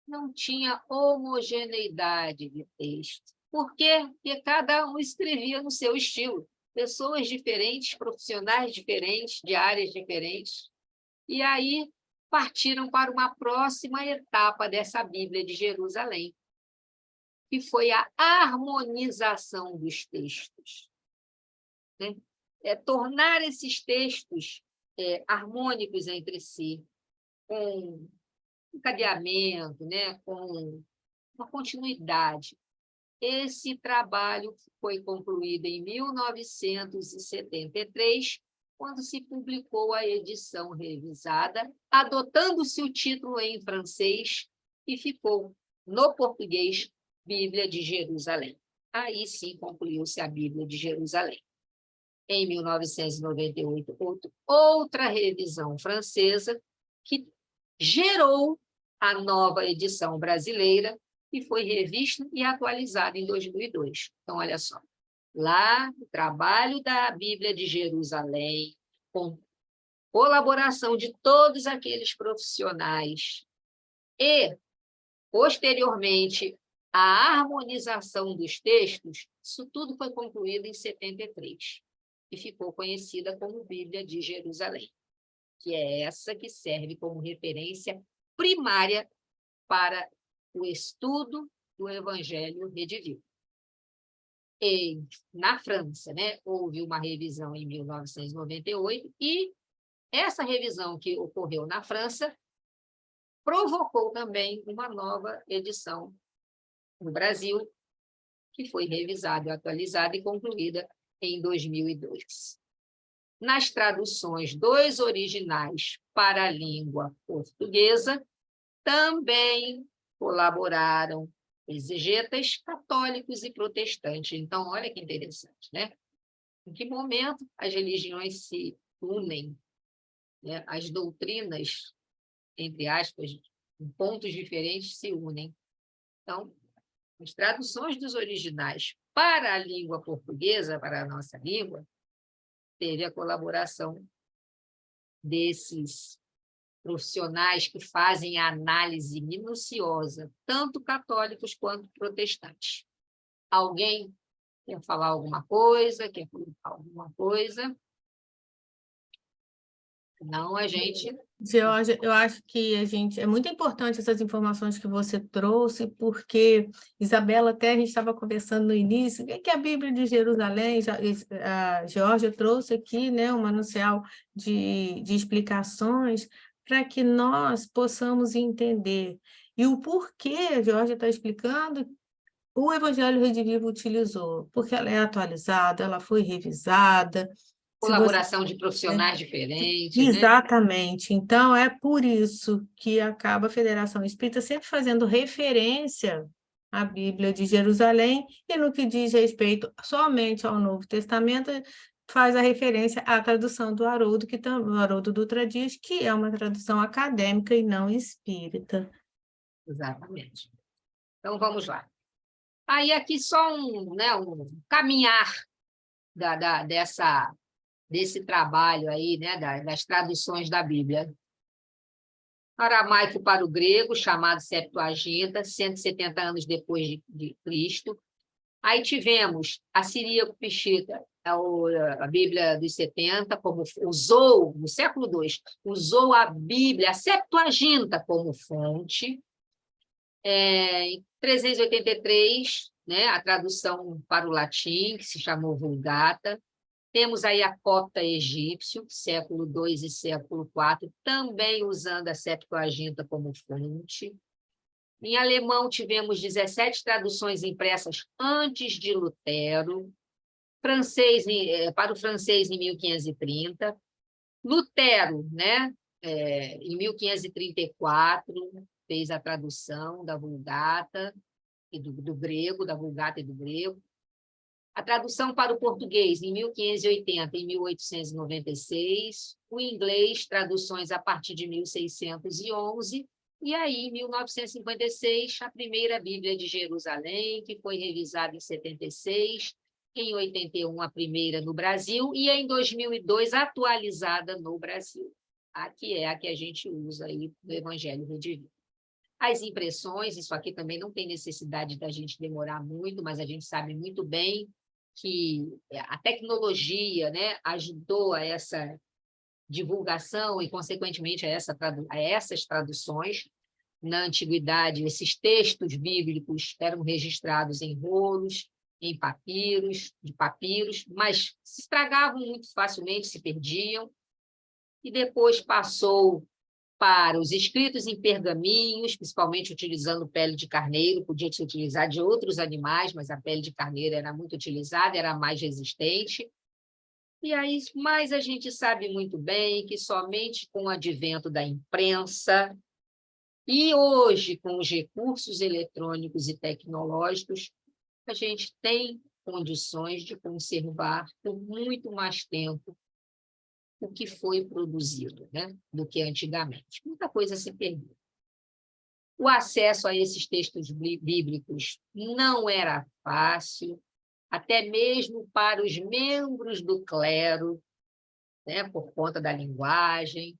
não tinha homogeneidade de texto. Por quê? Porque cada um escrevia no seu estilo. Pessoas diferentes, profissionais diferentes, de áreas diferentes. E aí partiram para uma próxima etapa dessa Bíblia de Jerusalém, que foi a harmonização dos textos. Né? Tornar esses textos harmônicos entre si, com um cadeamento, né? Com uma continuidade. Esse trabalho foi concluído em 1973, quando se publicou a edição revisada, adotando-se o título em francês, e ficou no português, Bíblia de Jerusalém. Aí sim concluiu-se a Bíblia de Jerusalém. Em 1998, outra revisão francesa que gerou a nova edição brasileira, que foi revista e atualizada em 2002. Então, olha só, lá o trabalho da Bíblia de Jerusalém, com colaboração de todos aqueles profissionais e, posteriormente, a harmonização dos textos, isso tudo foi concluído em 73 e ficou conhecida como Bíblia de Jerusalém, que é essa que serve como referência primária para o estudo do Evangelho Redivivo. E, na França, né, houve uma revisão em 1998, e essa revisão que ocorreu na França provocou também uma nova edição no Brasil, que foi revisada, atualizada e concluída em 2002. Nas traduções dos originais para a língua portuguesa, também colaboraram exegetas católicos e protestantes. Então, olha que interessante, né? Em que momento as religiões se unem, né? As doutrinas, entre aspas, em pontos diferentes, se unem. Então, as traduções dos originais para a língua portuguesa, para a nossa língua, teve a colaboração desses profissionais que fazem a análise minuciosa, tanto católicos quanto protestantes. Alguém quer falar alguma coisa? Quer colocar alguma coisa? Não, a gente... Georgia, eu acho que é muito importante essas informações que você trouxe, porque, Isabela, até a gente estava conversando no início, o que é a Bíblia de Jerusalém? A Georgia trouxe aqui, né, um manuncial de explicações para que nós possamos entender. E o porquê a Georgia está explicando, o Evangelho Redivivo utilizou, porque ela é atualizada, ela foi revisada. Colaboração de profissionais diferentes, né? Exatamente. Então, é por isso que acaba a Federação Espírita sempre fazendo referência à Bíblia de Jerusalém, e no que diz respeito somente ao Novo Testamento, faz a referência à tradução do Haroldo, o Haroldo Dutra Dias, que é uma tradução acadêmica e não espírita. Exatamente. Então, vamos lá. Aí, aqui só um caminhar desse trabalho aí, né, das traduções da Bíblia. Aramaico para o grego, chamado Septuaginta, 170 anos depois de Cristo. Aí tivemos a siríaco-pixita, a Bíblia dos 70, como usou, no século II, usou a Bíblia, a Septuaginta, como fonte. Em 383, né, a tradução para o latim, que se chamou Vulgata. Temos aí a copta egípcio, século II e século IV, também usando a Septuaginta como fonte. Em alemão, tivemos 17 traduções impressas antes de Lutero, para o francês em 1530, Lutero, né, em 1534, fez a tradução da Vulgata e do grego, da Vulgata e do grego. A tradução para o português em 1580 e 1896, o inglês, traduções a partir de 1611, e aí, em 1956, a primeira Bíblia de Jerusalém, que foi revisada em 76, em 81 a primeira no Brasil, e em 2002 atualizada no Brasil. Aqui é a que a gente usa aí no Evangelho Redivivo. As impressões, isso aqui também não tem necessidade da gente demorar muito, mas a gente sabe muito bem que a tecnologia, né, ajudou a essa divulgação e, consequentemente, a essas traduções. Na antiguidade, esses textos bíblicos eram registrados em rolos, em papiros, mas se estragavam muito facilmente, se perdiam, e depois passou para os escritos em pergaminhos, principalmente utilizando pele de carneiro, podia se utilizar de outros animais, mas a pele de carneiro era muito utilizada, era mais resistente. E aí, mas a gente sabe muito bem que somente com o advento da imprensa, E hoje, com os recursos eletrônicos e tecnológicos, a gente tem condições de conservar por muito mais tempo o que foi produzido, né, do que antigamente. Muita coisa se perdeu. O acesso a esses textos bíblicos não era fácil, até mesmo para os membros do clero, né, por conta da linguagem.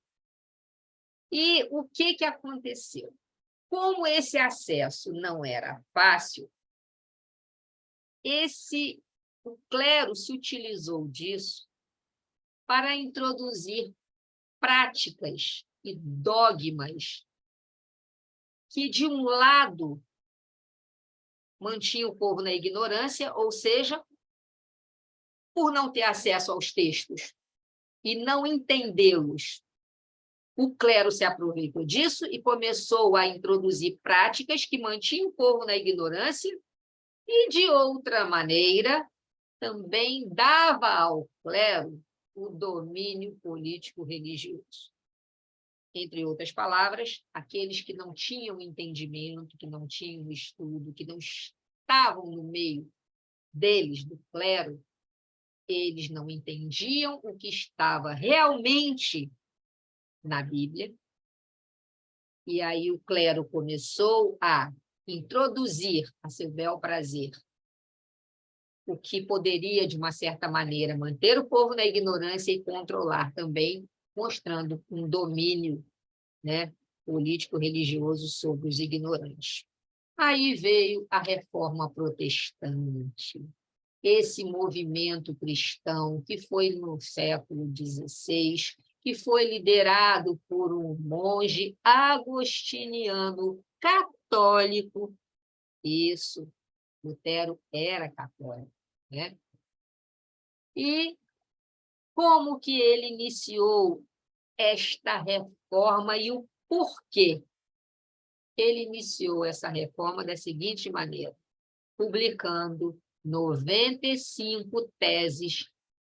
E o que aconteceu? Como esse acesso não era fácil, o clero se utilizou disso para introduzir práticas e dogmas que, de um lado, mantinham o povo na ignorância, ou seja, por não ter acesso aos textos e não entendê-los, o clero se aproveitou disso e começou a introduzir práticas que mantinham o povo na ignorância e, de outra maneira, também dava ao clero o domínio político-religioso. Entre outras palavras, aqueles que não tinham entendimento, que não tinham estudo, que não estavam no meio deles, do clero, eles não entendiam o que estava realmente na Bíblia, e aí o clero começou a introduzir a seu bel prazer o que poderia, de uma certa maneira, manter o povo na ignorância e controlar também, mostrando um domínio, né, político-religioso sobre os ignorantes. Aí veio a Reforma Protestante, esse movimento cristão que foi no século XVI, que foi liderado por um monge agostiniano católico. Isso, Lutero era católico, né? E como que ele iniciou esta reforma e o porquê? Ele iniciou essa reforma da seguinte maneira: publicando 95 teses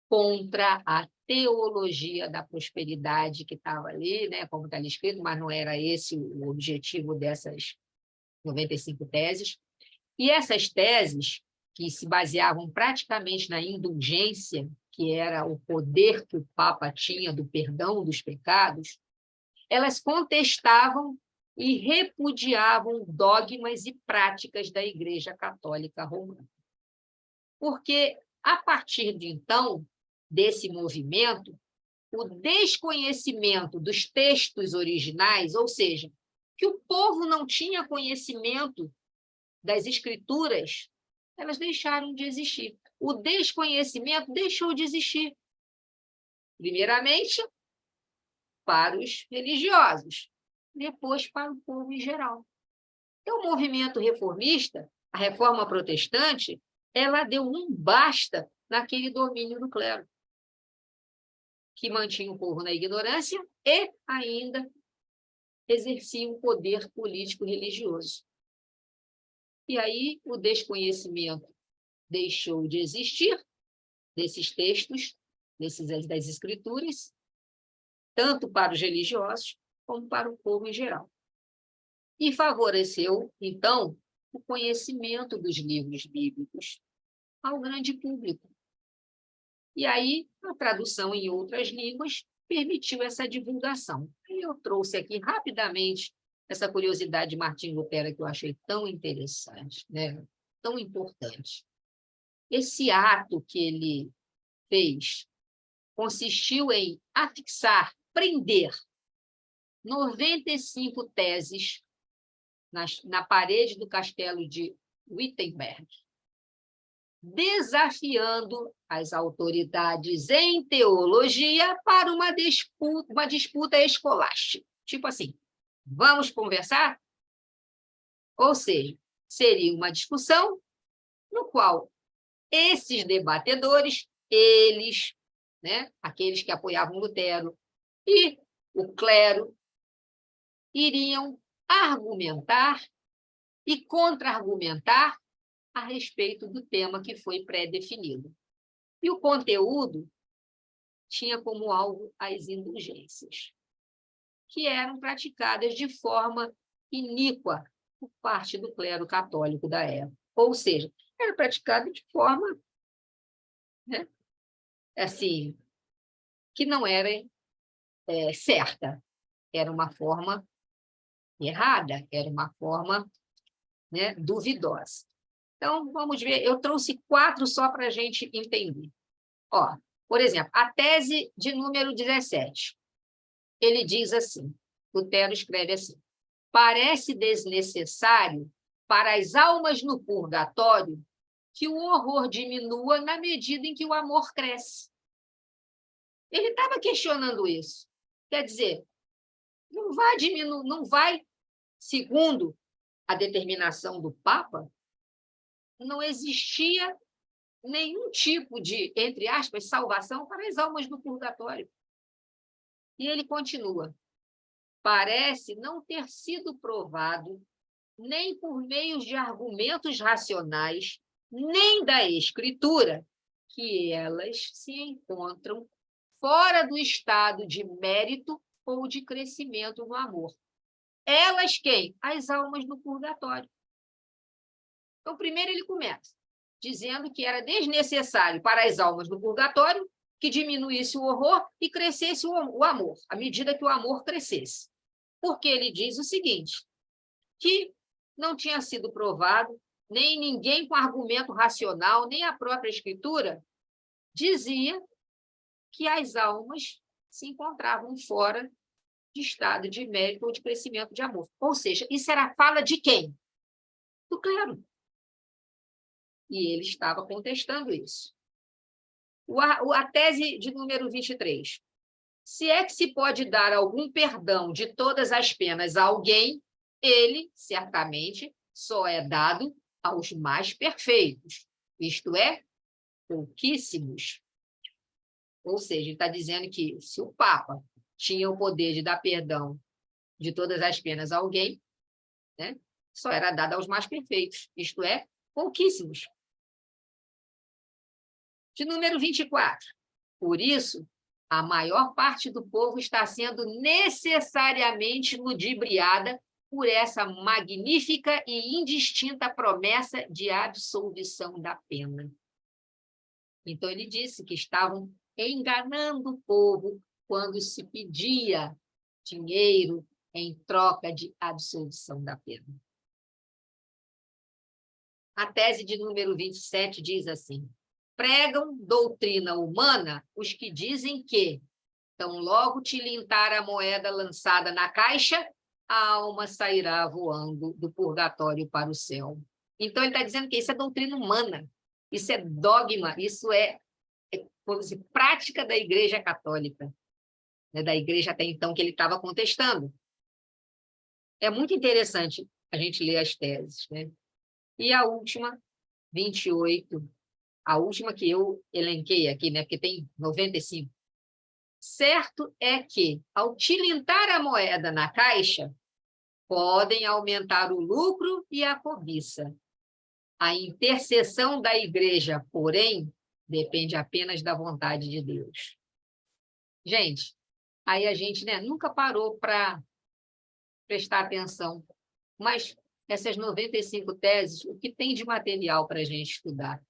contra a teologia da prosperidade que estava ali, né, como está ali escrito, mas não era esse o objetivo dessas 95 teses. E essas teses, que se baseavam praticamente na indulgência, que era o poder que o Papa tinha do perdão dos pecados, elas contestavam e repudiavam dogmas e práticas da Igreja Católica Romana. Porque, a partir de então, desse movimento, o desconhecimento dos textos originais, ou seja, que o povo não tinha conhecimento das escrituras, elas deixaram de existir. O desconhecimento deixou de existir. Primeiramente, para os religiosos, depois para o povo em geral. Então, o movimento reformista, a reforma protestante, ela deu um basta naquele domínio do clero, que mantinha o povo na ignorância e ainda exercia um poder político-religioso. E aí o desconhecimento deixou de existir desses textos, das escrituras, tanto para os religiosos como para o povo em geral. E favoreceu, então, o conhecimento dos livros bíblicos ao grande público. E aí, a tradução em outras línguas permitiu essa divulgação. E eu trouxe aqui rapidamente essa curiosidade de Martim Lutero, que eu achei tão interessante, né? Tão importante. Esse ato que ele fez consistiu em afixar, prender 95 teses na parede do castelo de Wittenberg, desafiando as autoridades em teologia para uma disputa escolástica. Tipo assim, vamos conversar? Ou seja, seria uma discussão no qual esses debatedores, eles, né, aqueles que apoiavam Lutero e o clero, iriam argumentar e contra-argumentar a respeito do tema que foi pré-definido. E o conteúdo tinha como alvo as indulgências, que eram praticadas de forma iníqua por parte do clero católico da época. Ou seja, era praticado de forma, né, assim, que não era certa. Era uma forma errada, era uma forma, né, duvidosa. Então, vamos ver, eu trouxe 4 só para a gente entender. Ó, por exemplo, a tese de número 17. Ele diz assim, Lutero escreve assim: parece desnecessário para as almas no purgatório que o horror diminua na medida em que o amor cresce. Ele estava questionando isso. Quer dizer, não vai diminuir, não vai, segundo a determinação do Papa, não existia nenhum tipo de, entre aspas, salvação para as almas do purgatório. E ele continua: parece não ter sido provado, nem por meios de argumentos racionais, nem da Escritura, que elas se encontram fora do estado de mérito ou de crescimento no amor. Elas quem? As almas do purgatório. Então, primeiro ele começa dizendo que era desnecessário para as almas do purgatório que diminuísse o horror e crescesse o amor, à medida que o amor crescesse. Porque ele diz o seguinte, que não tinha sido provado, nem ninguém com argumento racional, nem a própria Escritura, dizia que as almas se encontravam fora de estado de mérito ou de crescimento de amor. Ou seja, isso era a fala de quem? Do clero. E ele estava contestando isso. A tese de número 23. Se é que se pode dar algum perdão de todas as penas a alguém, ele, certamente, só é dado aos mais perfeitos, isto é, pouquíssimos. Ou seja, ele está dizendo que se o Papa tinha o poder de dar perdão de todas as penas a alguém, né, só era dado aos mais perfeitos, isto é, pouquíssimos. De número 24. Por isso, a maior parte do povo está sendo necessariamente ludibriada por essa magnífica e indistinta promessa de absolvição da pena. Então, ele disse que estavam enganando o povo quando se pedia dinheiro em troca de absolvição da pena. A tese de número 27 diz assim: pregam doutrina humana os que dizem que, tão logo tilintar a moeda lançada na caixa, a alma sairá voando do purgatório para o céu. Então, ele está dizendo que isso é doutrina humana, isso é dogma, isso é prática da Igreja Católica, né, da Igreja até então que ele estava contestando. É muito interessante a gente ler as teses, né? E a última, 28, a última que eu elenquei aqui, né, porque tem 95. Certo é que, ao tilintar a moeda na caixa, podem aumentar o lucro e a cobiça. A intercessão da Igreja, porém, depende apenas da vontade de Deus. Gente, aí a gente, né, nunca parou para prestar atenção, mas essas 95 teses, o que tem de material para a gente estudar?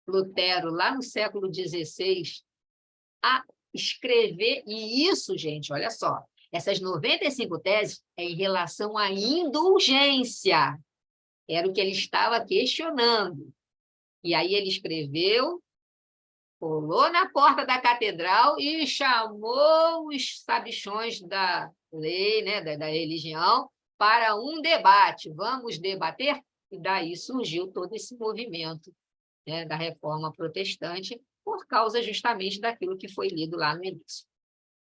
Lutero, lá no século XVI, a escrever, e isso, gente, olha só, essas 95 teses é em relação à indulgência, era o que ele estava questionando. E aí ele escreveu, colou na porta da catedral e chamou os sabichões da lei, né, da religião, para um debate. Vamos debater? E daí surgiu todo esse movimento, né, da reforma protestante, por causa justamente daquilo que foi lido lá no início.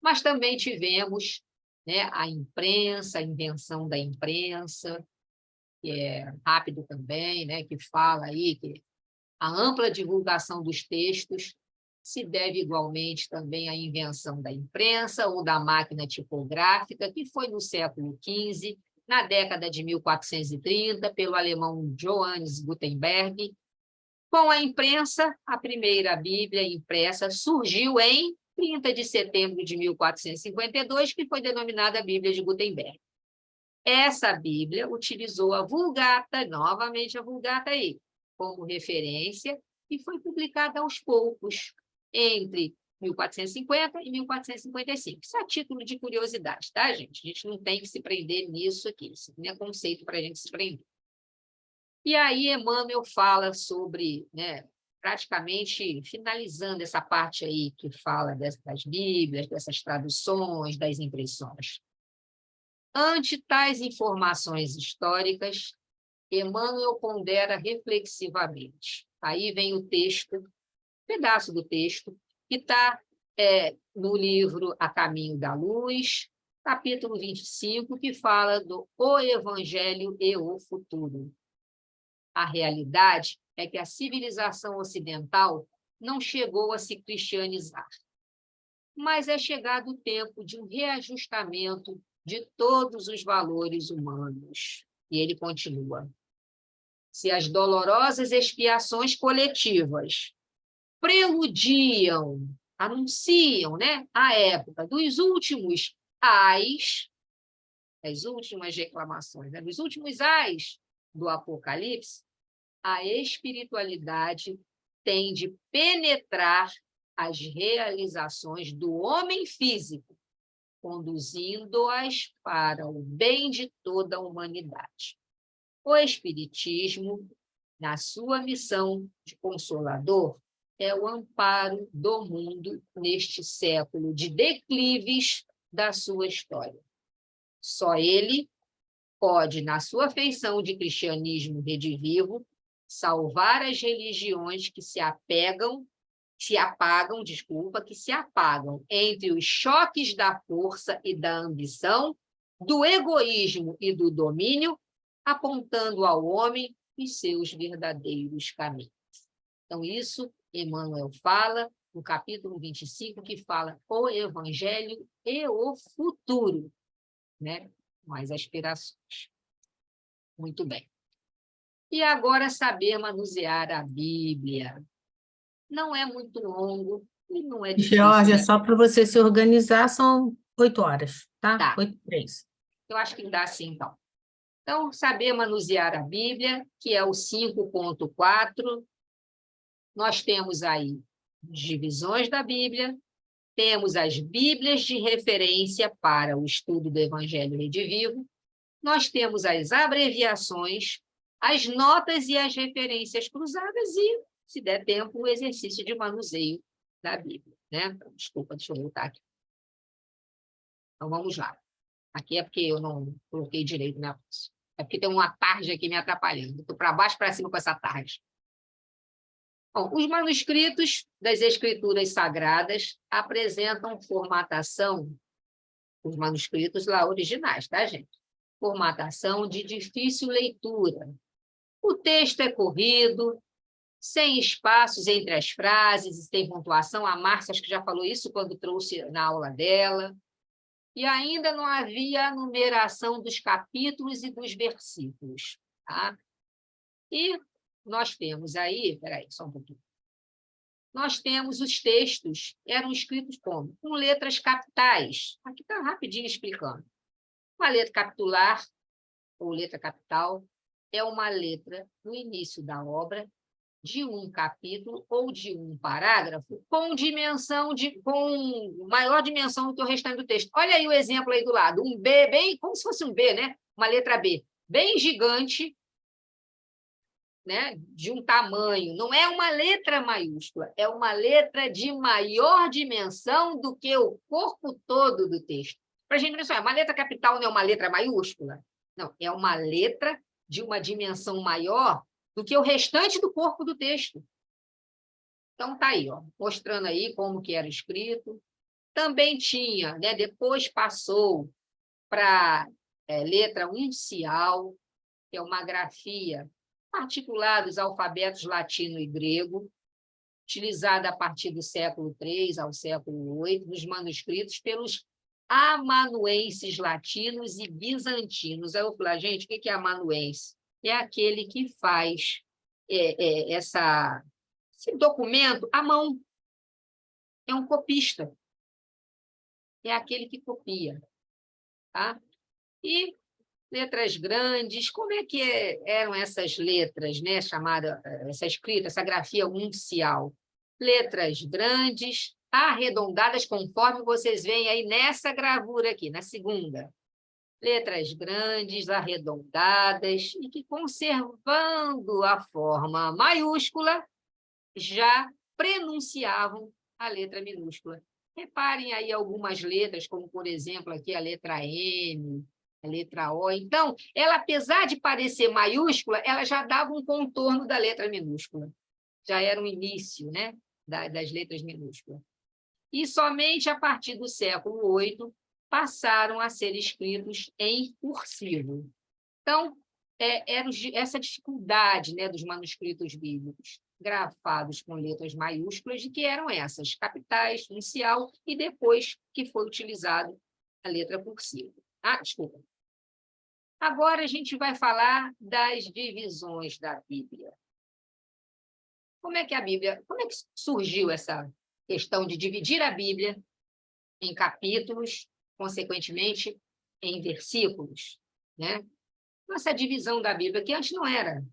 Mas também tivemos, né, a imprensa, a invenção da imprensa, que é rápido também, né, que fala aí que a ampla divulgação dos textos se deve igualmente também à invenção da imprensa ou da máquina tipográfica, que foi no século XV, na década de 1430, pelo alemão Johannes Gutenberg. Com a imprensa, a primeira Bíblia impressa surgiu em 30 de setembro de 1452, que foi denominada Bíblia de Gutenberg. essa Bíblia utilizou a Vulgata, novamente a Vulgata aí, como referência, e foi publicada aos poucos, entre 1450 e 1455. Isso é a título de curiosidade, tá, gente? A gente não tem que se prender nisso aqui, isso não é conceito para a gente se prender. E aí Emmanuel fala sobre, né, praticamente finalizando essa parte aí que fala das Bíblias, dessas traduções, das impressões. Ante tais informações históricas, Emmanuel pondera reflexivamente. Aí vem o texto, pedaço do texto, que está no livro A Caminho da Luz, capítulo 25, que fala do O Evangelho e o Futuro. A realidade é que a civilização ocidental não chegou a se cristianizar, mas é chegado o tempo de um reajustamento de todos os valores humanos. E ele continua. Se as dolorosas expiações coletivas preludiam, anunciam, né, a época dos últimos ais, das últimas reclamações, né, dos últimos ais do Apocalipse, a espiritualidade tem de penetrar as realizações do homem físico, conduzindo-as para o bem de toda a humanidade. O Espiritismo, na sua missão de consolador, é o amparo do mundo neste século de declives da sua história. Só ele pode, na sua feição de cristianismo redivivo, salvar as religiões que se apagam entre os choques da força e da ambição, do egoísmo e do domínio, apontando ao homem os seus verdadeiros caminhos. Então, isso Emmanuel fala no capítulo 25, que fala o Evangelho e o futuro, né? Com as aspirações. Muito bem. E agora saber manusear a Bíblia. Não é muito longo e não é difícil. Georgia, só para você se organizar, são 8 horas, tá? Tá. 8h03. Eu acho que dá sim, então. Então, saber manusear a Bíblia, que é o 5.4. Nós temos aí divisões da Bíblia, temos as Bíblias de referência para o estudo do Evangelho Redivivo, nós temos as abreviações, as notas e as referências cruzadas e, se der tempo, o exercício de manuseio da Bíblia, né? Desculpa, deixa eu voltar aqui. Então, vamos lá. Aqui é porque eu não coloquei direito, né? É porque tem uma tarja aqui me atrapalhando. Estou para baixo, para cima com essa tarja. Bom, os manuscritos das Escrituras Sagradas apresentam formatação, os manuscritos lá originais, tá, gente? Formatação de difícil leitura. O texto é corrido, sem espaços entre as frases, e tem pontuação. A Márcia, acho que já falou isso quando trouxe na aula dela. E ainda não havia a numeração dos capítulos e dos versículos, tá? E nós temos aí, espera aí, só um pouquinho. Nós temos os textos, eram escritos como? Com letras capitais. Aqui está rapidinho explicando. Uma letra capitular, ou letra capital, é uma letra no início da obra, de um capítulo ou de um parágrafo, com maior dimensão do que o restante do texto. Olha aí o exemplo aí do lado, um B, bem como se fosse um B, né? Uma letra B, bem gigante, né? De um tamanho, não é uma letra maiúscula, é uma letra de maior dimensão do que o corpo todo do texto. Para a gente ver, uma letra capital não é uma letra maiúscula? Não, é uma letra de uma dimensão maior do que o restante do corpo do texto. Então, está aí, ó, mostrando aí como que era escrito. Também tinha, né, depois passou para letra uncial, que é uma grafia particular dos alfabetos latino e grego, utilizada a partir do século III ao século VIII, nos manuscritos pelos amanuenses latinos e bizantinos. Aí eu falei, gente, o que é amanuense? É aquele que faz esse documento à mão. É um copista. É aquele que copia. Tá? E letras grandes. Como é que eram essas letras, né? Essa escrita, essa grafia uncial? Letras grandes, arredondadas, conforme vocês veem aí nessa gravura aqui, na segunda. Letras grandes, arredondadas, e que, conservando a forma maiúscula, já prenunciavam a letra minúscula. Reparem aí algumas letras, como, por exemplo, aqui a letra M, a letra O. Então, ela, apesar de parecer maiúscula, ela já dava um contorno da letra minúscula. Já era um início, né, das letras minúsculas. E somente a partir do século VIII passaram a ser escritos em cursivo. Então, era essa dificuldade, né, dos manuscritos bíblicos, grafados com letras maiúsculas, de que eram essas, capitais, uncial, e depois que foi utilizado a letra cursiva. Desculpa. Agora a gente vai falar das divisões da Bíblia. Como é que surgiu essa questão de dividir a Bíblia em capítulos, consequentemente, em versículos, né? Essa divisão da Bíblia, que antes não era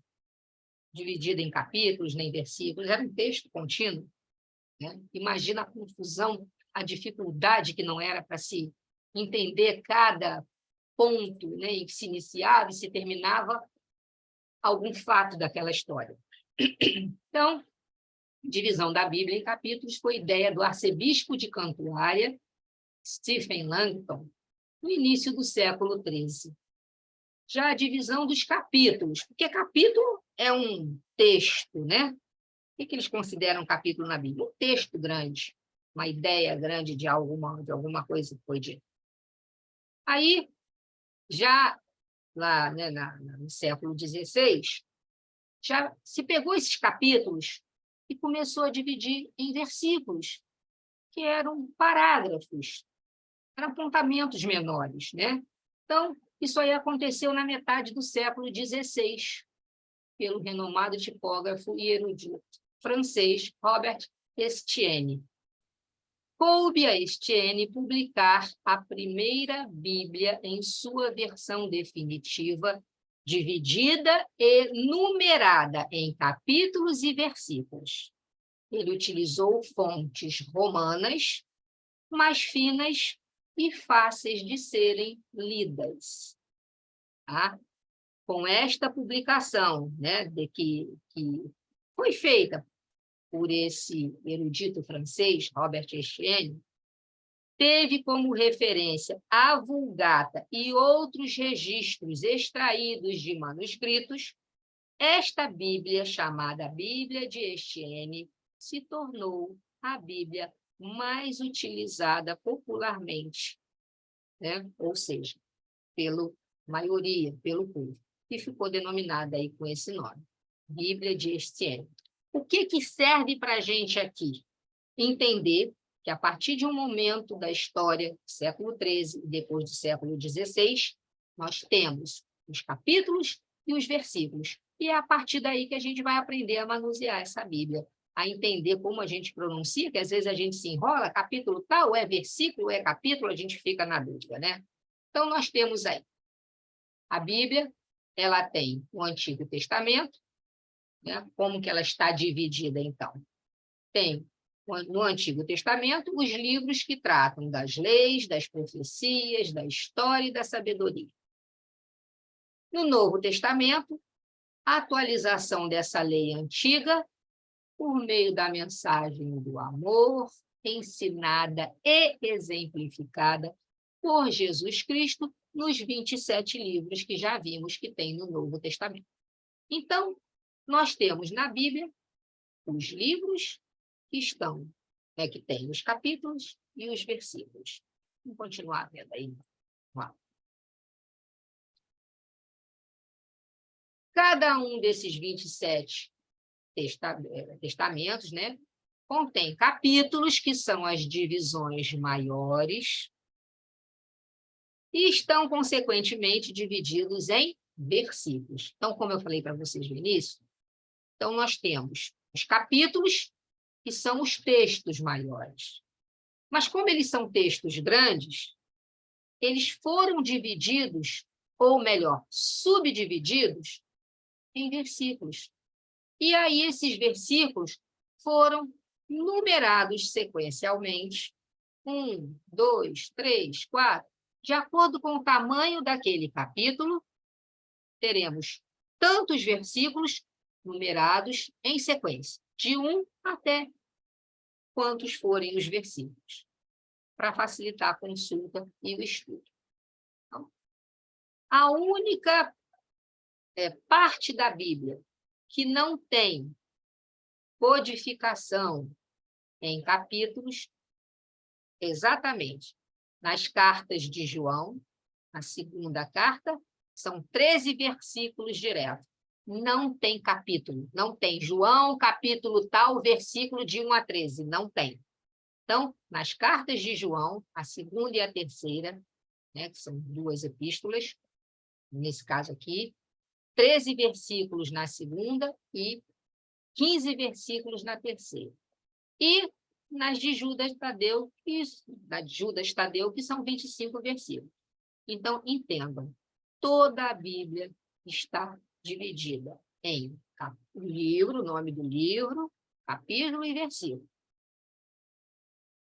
dividida em capítulos, nem versículos, era um texto contínuo, né? Imagina a confusão, a dificuldade que não era para se entender cada ponto, né, em que se iniciava e se terminava algum fato daquela história. Então, divisão da Bíblia em capítulos foi ideia do arcebispo de Cantuária, Stephen Langton, no início do século XIII. Já a divisão dos capítulos, porque capítulo é um texto, né? O que eles consideram capítulo na Bíblia? Um texto grande, uma ideia grande de alguma coisa que foi dita. Aí, já lá, né, no século XVI, já se pegou esses capítulos e começou a dividir em versículos, que eram parágrafos, eram apontamentos menores, né? Então, isso aí aconteceu na metade do século XVI, pelo renomado tipógrafo e erudito francês Robert Estienne. Coube a Estienne publicar a primeira Bíblia em sua versão definitiva, dividida e numerada em capítulos e versículos. Ele utilizou fontes romanas, mais finas e fáceis de serem lidas. Tá? Com esta publicação, né, que foi feita por esse erudito francês, Robert Estienne, teve como referência a Vulgata e outros registros extraídos de manuscritos, esta Bíblia, chamada Bíblia de Estienne, se tornou a Bíblia mais utilizada popularmente, né? Ou seja, pela maioria, pelo povo, e ficou denominada aí com esse nome, Bíblia de Estienne. O que serve para a gente aqui? Entender que, a partir de um momento da história, século XIII e depois do século XVI, nós temos os capítulos e os versículos. E é a partir daí que a gente vai aprender a manusear essa Bíblia, a entender como a gente pronuncia, que às vezes a gente se enrola, capítulo tal, é versículo, é capítulo, a gente fica na dúvida, né? Então, nós temos aí a Bíblia, ela tem o Antigo Testamento, né? Como que ela está dividida, então? Tem, no Antigo Testamento, os livros que tratam das leis, das profecias, da história e da sabedoria. No Novo Testamento, a atualização dessa lei antiga por meio da mensagem do amor, ensinada e exemplificada por Jesus Cristo nos 27 livros que já vimos que tem no Novo Testamento. Então, nós temos na Bíblia os livros que estão, né, que tem os capítulos e os versículos. Vamos continuar vendo aí. Cada um desses 27 testamentos, né, contém capítulos, que são as divisões maiores, e estão, consequentemente, divididos em versículos. Então, como eu falei para vocês no início, então nós temos os capítulos, que são os textos maiores. Mas, como eles são textos grandes, eles foram divididos ou melhor, subdivididos em versículos. E aí esses versículos foram numerados sequencialmente, 1, 2, 3, 4, de acordo com o tamanho daquele capítulo, teremos tantos versículos numerados em sequência, de 1 até quantos forem os versículos, para facilitar a consulta e o estudo. Então, a única parte da Bíblia que não tem codificação em capítulos, exatamente nas cartas de João, a segunda carta, são 13 versículos diretos. Não tem capítulo, não tem. João, capítulo tal, versículo de 1 a 13, não tem. Então, nas cartas de João, a segunda e a terceira, né, que são 2 epístolas, nesse caso aqui, 13 versículos na segunda e 15 versículos na terceira. E nas de Judas Tadeu, que são 25 versículos. Então, entendam, toda a Bíblia está dividida em o livro, o nome do livro, capítulo e versículo.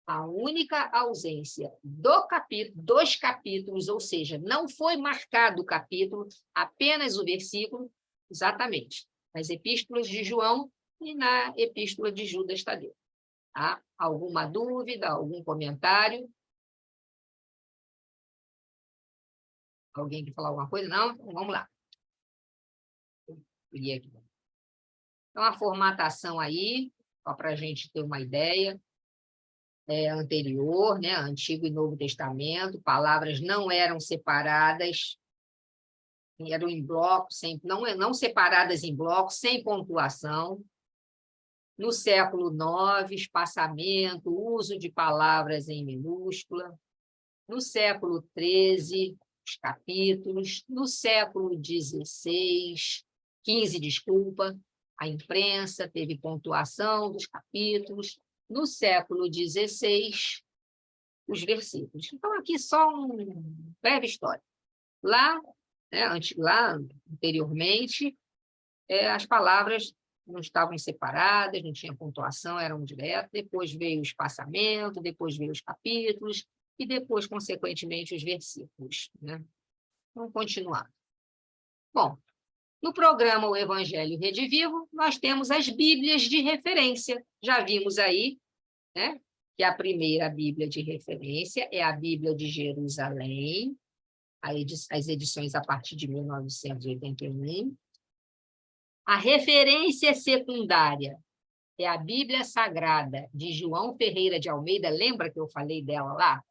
A única ausência dos capítulos, ou seja, não foi marcado o capítulo, apenas o versículo, exatamente, nas epístolas de João e na epístola de Judas Tadeu. Tá? Alguma dúvida, algum comentário? Alguém quer falar alguma coisa? Não? Então, vamos lá. Então, a formatação aí, só para a gente ter uma ideia, anterior, né? Antigo e Novo Testamento, palavras não eram separadas, eram em blocos, não separadas em blocos, sem pontuação. No século IX, espaçamento, uso de palavras em minúscula. No século XIII, os capítulos. No século XVI, XV, desculpa, a imprensa teve pontuação dos capítulos. No século XVI, os versículos. Então, aqui só uma breve história. Lá, lá anteriormente, as palavras não estavam separadas, não tinha pontuação, eram diretas. Depois veio o espaçamento, depois veio os capítulos, e depois, consequentemente, os versículos. Né? Vamos continuar. Bom, no programa O Evangelho Rede Vivo, nós temos as Bíblias de referência. Já vimos aí, né, que a primeira Bíblia de referência é a Bíblia de Jerusalém, as edições a partir de 1981. A referência secundária é a Bíblia Sagrada de João Ferreira de Almeida. Lembra que eu falei dela lá?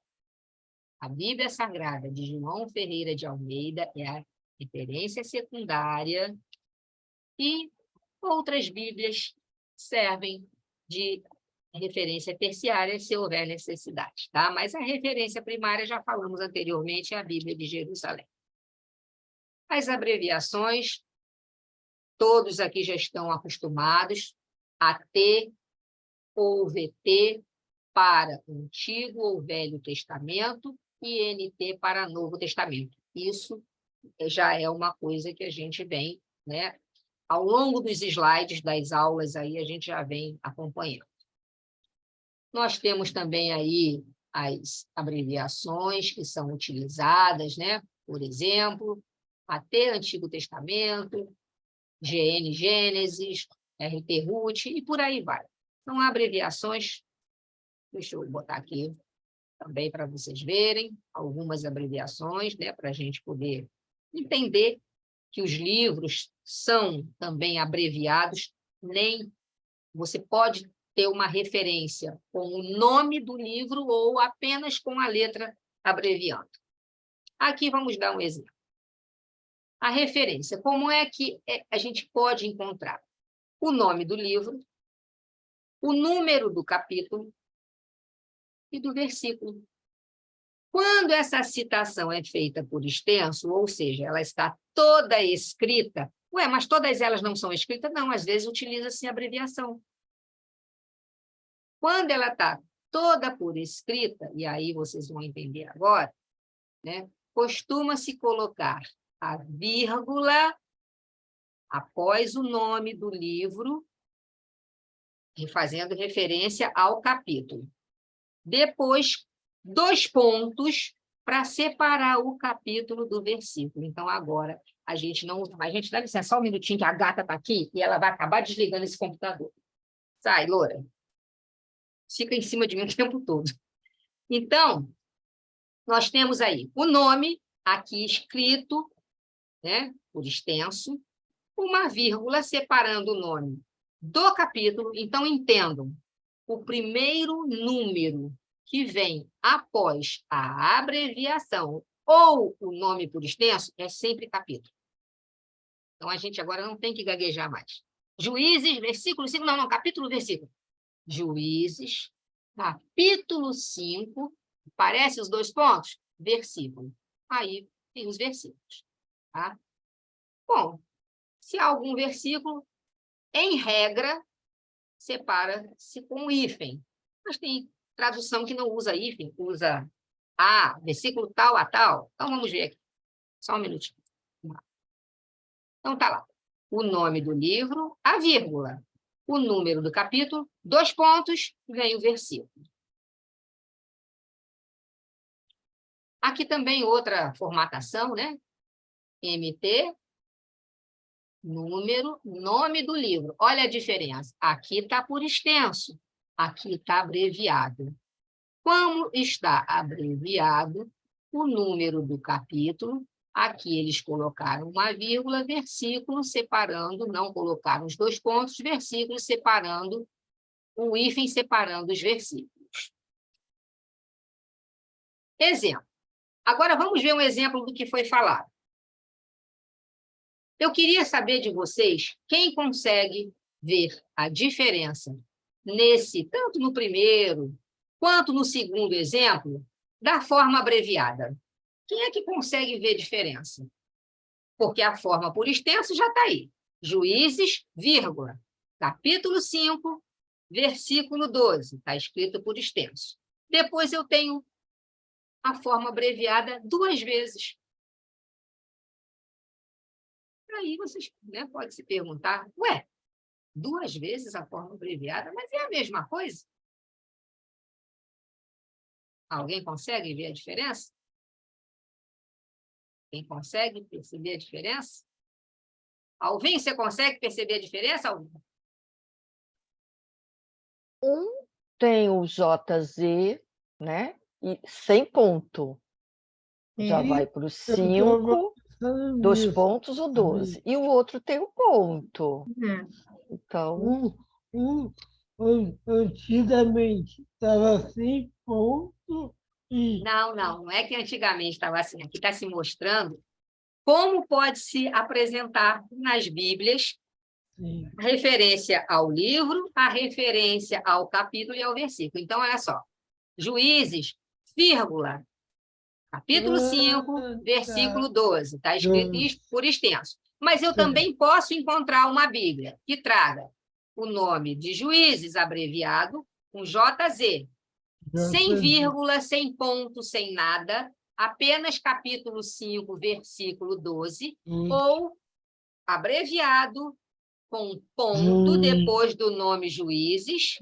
A Bíblia Sagrada de João Ferreira de Almeida é a referência secundária e outras Bíblias servem de referência terciária se houver necessidade, tá? Mas a referência primária, já falamos anteriormente, é a Bíblia de Jerusalém. As abreviações, todos aqui já estão acostumados a T ou VT para o Antigo ou Velho Testamento e NT para Novo Testamento. Isso já é uma coisa que a gente vem, né? Ao longo dos slides das aulas, aí a gente já vem acompanhando. Nós temos também aí as abreviações que são utilizadas, né? Por exemplo, até Antigo Testamento, GN Gênesis, RT Ruth, e por aí vai. São abreviações, deixa eu botar aqui também para vocês verem, algumas abreviações, né? Para a gente poder entender que os livros são também abreviados, nem você pode ter uma referência com o nome do livro ou apenas com a letra abreviando. Aqui vamos dar um exemplo. A referência, como é que a gente pode encontrar? O nome do livro, o número do capítulo e do versículo. Quando essa citação é feita por extenso, ou seja, ela está toda escrita, mas todas elas não são escritas? Não, às vezes utiliza-se abreviação. Quando ela está toda por escrita, e aí vocês vão entender agora, né, costuma-se colocar a vírgula após o nome do livro, fazendo referência ao capítulo. Depois, 2 pontos para separar o capítulo do versículo. Então, agora, a gente dá licença, só um minutinho, que a gata está aqui e ela vai acabar desligando esse computador. Sai, Loura. Fica em cima de mim o tempo todo. Então, nós temos aí o nome, aqui escrito, né, por extenso, uma vírgula separando o nome do capítulo. Então, entendam, o primeiro número que vem após a abreviação ou o nome por extenso é sempre capítulo. Então, a gente agora não tem que gaguejar mais. Juízes, versículo 5, não, capítulo, versículo. Juízes, capítulo 5, aparece os 2 pontos? Versículo. Aí tem os versículos. Tá? Bom, se há algum versículo, em regra, separa-se com hífen. Mas tem tradução que não usa hífen, usa versículo tal a tal. Então, vamos ver aqui. Só um minutinho. Então, tá lá. O nome do livro, a vírgula. O número do capítulo, 2 pontos, vem o versículo. Aqui também outra formatação, né? MT, número, nome do livro. Olha a diferença. Aqui está por extenso, aqui está abreviado. Como está abreviado o número do capítulo, aqui eles colocaram uma vírgula, versículo separando, não colocaram os 2 pontos, versículo separando, o hífen separando os versículos. Exemplo. Agora vamos ver um exemplo do que foi falado. Eu queria saber de vocês quem consegue ver a diferença tanto no primeiro quanto no segundo exemplo, da forma abreviada. Quem é que consegue ver diferença? Porque a forma por extenso já está aí. Juízes, vírgula, capítulo 5, versículo 12, está escrito por extenso. Depois eu tenho a forma abreviada 2 vezes. Aí vocês, né, podem se perguntar, 2 vezes a forma abreviada, mas é a mesma coisa? Alguém consegue ver a diferença? Quem consegue perceber a diferença? Alvin, você consegue perceber a diferença, Alvin? Um tem o JZ, né? E sem ponto. Já vai para o 5, 2 pontos ou 12. E o outro tem o ponto. Então, Antigamente estava sem ponto e... Não é que antigamente estava assim. Aqui está se mostrando como pode se apresentar nas Bíblias a referência ao livro, a referência ao capítulo e ao versículo. Então, olha só. Juízes, vírgula, capítulo 5, versículo 12. Está escrito por extenso. Mas eu também posso encontrar uma Bíblia que traga o nome de Juízes abreviado com JZ, sem vírgula, sem ponto, sem nada, apenas capítulo 5, versículo 12, ou abreviado com ponto depois do nome Juízes,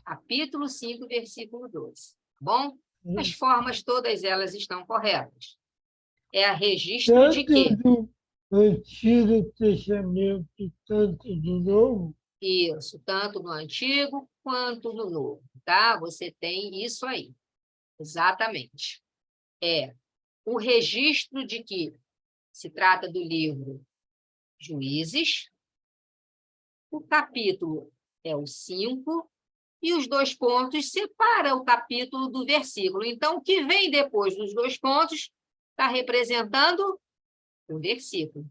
capítulo 5, versículo 12. Bom? As formas, todas elas estão corretas. É a registro de quê? Do Antigo Testamento, tanto do Novo? Isso, tanto no Antigo quanto no Novo, tá? Você tem isso aí. Exatamente. É o registro de que se trata do livro Juízes, o capítulo é o 5, e os 2 pontos separam o capítulo do versículo. Então, o que vem depois dos 2 pontos está representando o versículo.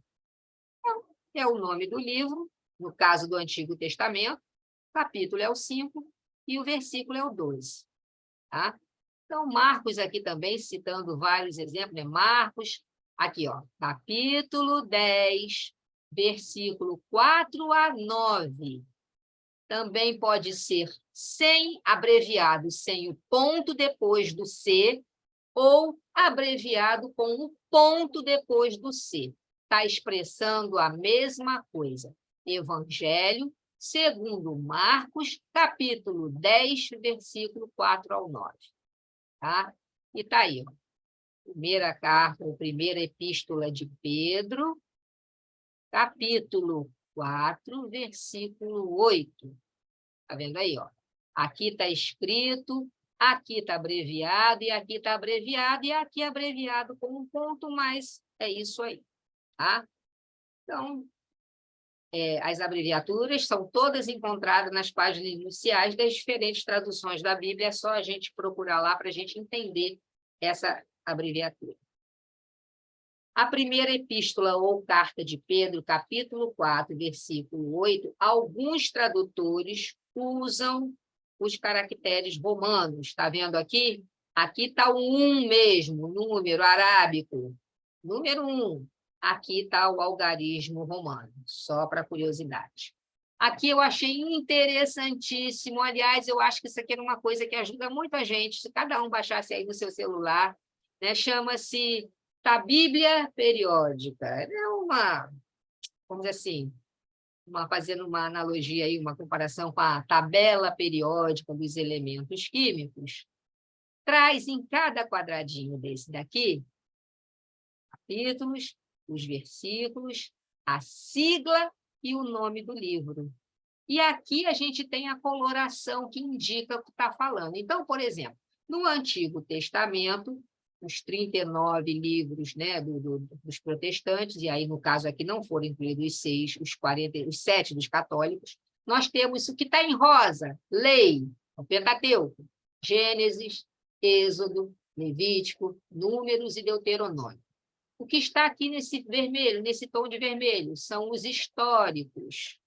Então, é o nome do livro, no caso do Antigo Testamento, o capítulo é o 5 e o versículo é o 12. Tá? Então, Marcos aqui também, citando vários exemplos, né? Marcos, aqui, ó, capítulo 10, versículo 4 a 9. Também pode ser sem abreviado, sem o ponto depois do C, ou abreviado com o ponto depois do C. está expressando a mesma coisa. Evangelho segundo Marcos, capítulo 10, versículo 4 ao 9. Tá? E está aí, ó. Primeira carta, ou primeira epístola de Pedro, capítulo 4, versículo 8. Está vendo aí, ó? Aqui está escrito, aqui está abreviado, e aqui está abreviado, e aqui é abreviado com um ponto, mas é isso aí, tá? Então, as abreviaturas são todas encontradas nas páginas iniciais das diferentes traduções da Bíblia, é só a gente procurar lá para a gente entender essa abreviatura. A primeira epístola ou carta de Pedro, capítulo 4, versículo 8, alguns tradutores usam os caracteres romanos. Está vendo aqui? Aqui está o 1 mesmo, número arábico. Número 1. Aqui está o algarismo romano, só para curiosidade. Aqui eu achei interessantíssimo. Aliás, eu acho que isso aqui era uma coisa que ajuda muito a gente, se cada um baixasse aí no seu celular, né? Chama-se a Bíblia Periódica. É uma, vamos dizer assim, fazendo uma analogia aí, uma comparação com a tabela periódica dos elementos químicos, traz em cada quadradinho desse daqui capítulos, os versículos, a sigla e o nome do livro. E aqui a gente tem a coloração que indica o que está falando. Então, por exemplo, no Antigo Testamento, os 39 livros, né, dos protestantes, e aí, no caso aqui, não foram incluídos os 7 dos católicos, nós temos o que está em rosa, lei, o Pentateuco, Gênesis, Êxodo, Levítico, Números e Deuteronômio. O que está aqui nesse vermelho, nesse tom de vermelho, são os históricos.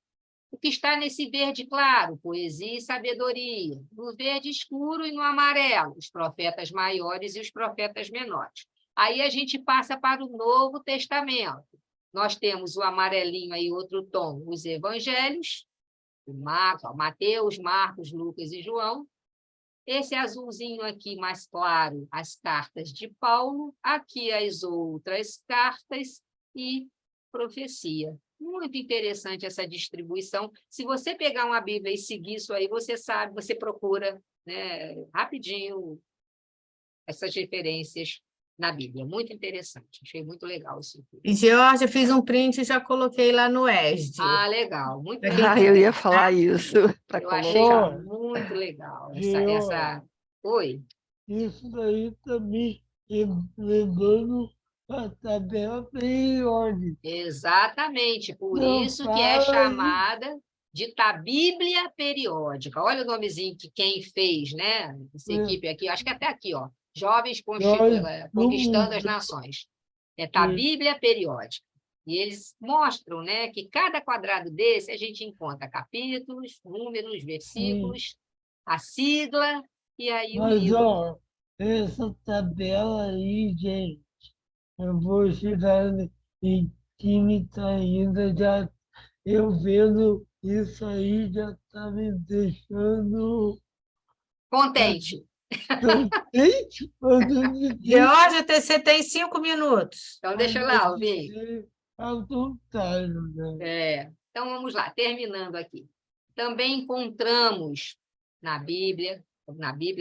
O que está nesse verde claro, poesia e sabedoria. No verde escuro e no amarelo, os profetas maiores e os profetas menores. Aí a gente passa para o Novo Testamento. Nós temos o amarelinho aí, outro tom, os evangelhos, Mateus, Marcos, Lucas e João. Esse azulzinho aqui mais claro, as cartas de Paulo. Aqui as outras cartas e profecia. Muito interessante essa distribuição. Se você pegar uma Bíblia e seguir isso aí, você sabe, você procura, né, rapidinho essas referências na Bíblia. Muito interessante. Achei muito legal isso aqui. E, Georgia, fiz um print e já coloquei lá no ESD. Ah, legal. Muito legal. legal. Eu ia falar isso para Eu achei colocar. muito legal. Georgia, Oi? isso daí também lembrando a tabela periódica. Exatamente. Por Não isso que é fala aí. chamada de Bíblia Periódica. Olha o nomezinho que quem fez, né? Essa equipe aqui, acho que até aqui, ó. Jovens Conquistando as Nações. É Bíblia Periódica. E eles mostram, né, que cada quadrado desse a gente encontra capítulos, números, versículos, a sigla e aí o Mas, livro. ó, essa tabela aí, gente, eu vou tirar em química ainda, já eu vendo isso aí já está me deixando Contente. contente. Georgia, você tem 5 minutos. Então, deixa lá, Alvin. Ao contrário, né? Então, vamos lá, terminando aqui. Também encontramos na Bíblia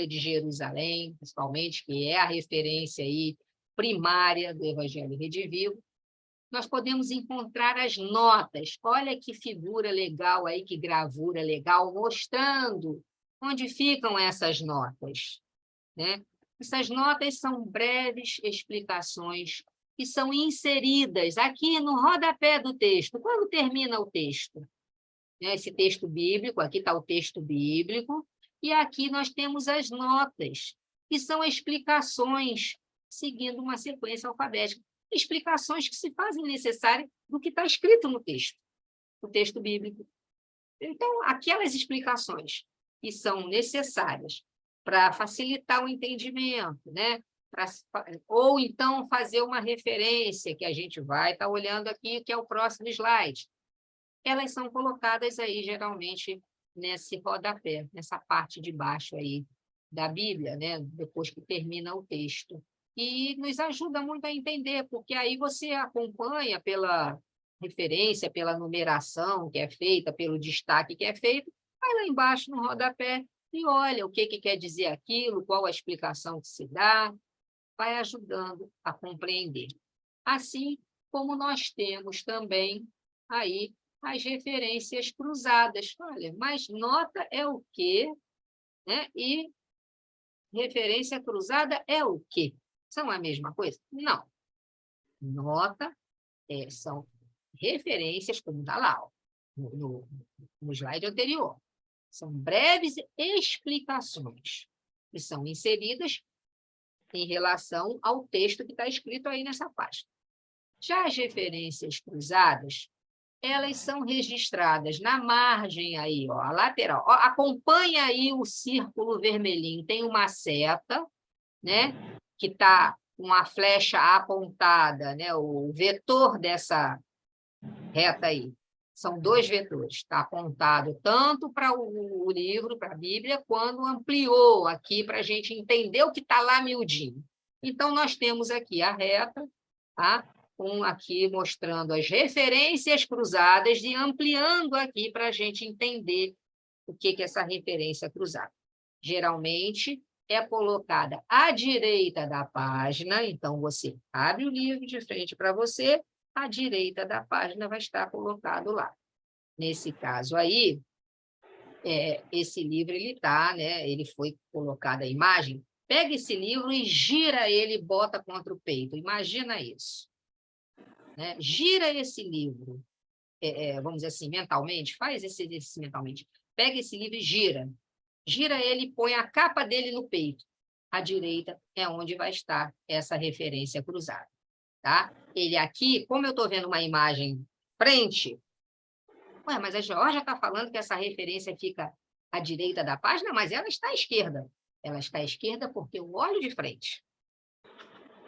de Jerusalém, principalmente, que é a referência aí primária do Evangelho Redivivo, nós podemos encontrar as notas. Olha que figura legal aí, que gravura legal, mostrando onde ficam essas notas, né? Essas notas são breves explicações que são inseridas aqui no rodapé do texto. Quando termina o texto? Esse texto bíblico, aqui está o texto bíblico, e aqui nós temos as notas, que são explicações seguindo uma sequência alfabética. Explicações que se fazem necessárias do que está escrito no texto bíblico. Então, aquelas explicações que são necessárias para facilitar o entendimento, né? Ou então fazer uma referência, que a gente vai estar olhando aqui, que é o próximo slide. Elas são colocadas aí, geralmente, nesse rodapé, nessa parte de baixo aí da Bíblia, né? Depois que termina o texto. e nos ajuda muito a entender, porque aí você acompanha pela referência, pela numeração que é feita, pelo destaque que é feito, vai lá embaixo no rodapé e olha o que quer dizer aquilo, qual a explicação que se dá, vai ajudando a compreender. Assim como nós temos também aí as referências cruzadas. Olha, mas nota é o quê? Né? E referência cruzada é o quê? São a mesma coisa? Não. Nota são referências, como está lá, ó, no slide anterior. São breves explicações que são inseridas em relação ao texto que está escrito aí nessa página. Já as referências cruzadas, elas são registradas na margem aí, ó, a lateral. Ó, acompanha aí o círculo vermelhinho, tem uma seta, né, que está com a flecha apontada, né, o vetor dessa reta aí. São 2 vetores, está apontado tanto para o livro, para a Bíblia, quando ampliou aqui para a gente entender o que está lá miudinho. Então, nós temos aqui a reta, tá? Aqui mostrando as referências cruzadas e ampliando aqui para a gente entender o que é essa referência cruzada. Geralmente, é colocada à direita da página, então você abre o livro de frente para você, à direita da página vai estar colocado lá. Nesse caso aí, esse livro ele foi colocado a imagem, pega esse livro e gira ele e bota contra o peito. Imagina isso. Né? Gira esse livro, vamos dizer assim, mentalmente, faz esse exercício mentalmente. Pega esse livro e gira. Gira ele e põe a capa dele no peito. À direita é onde vai estar essa referência cruzada. Tá? Ele aqui, como eu estou vendo uma imagem frente, mas a Georgia está falando que essa referência fica à direita da página, mas ela está à esquerda. Ela está à esquerda porque eu olho de frente.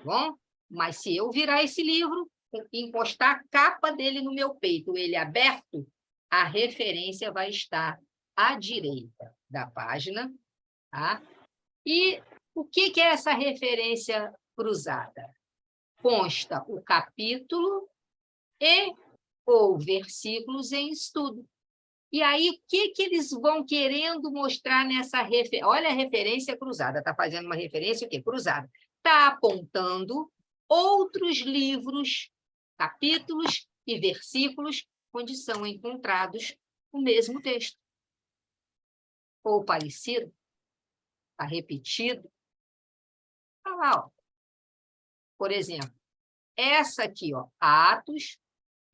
Bom? Mas se eu virar esse livro, encostar a capa dele no meu peito, ele aberto, a referência vai estar à direita da página. Tá? E o que é essa referência cruzada? Consta o capítulo e ou versículos em estudo. E aí, o que eles vão querendo mostrar nessa referência? Olha a referência cruzada, está fazendo uma referência o quê? Cruzada. Está apontando outros livros, capítulos e versículos onde são encontrados o mesmo texto. Ou parecido, está repetido. Olha lá, ó. Por exemplo, essa aqui, ó, Atos,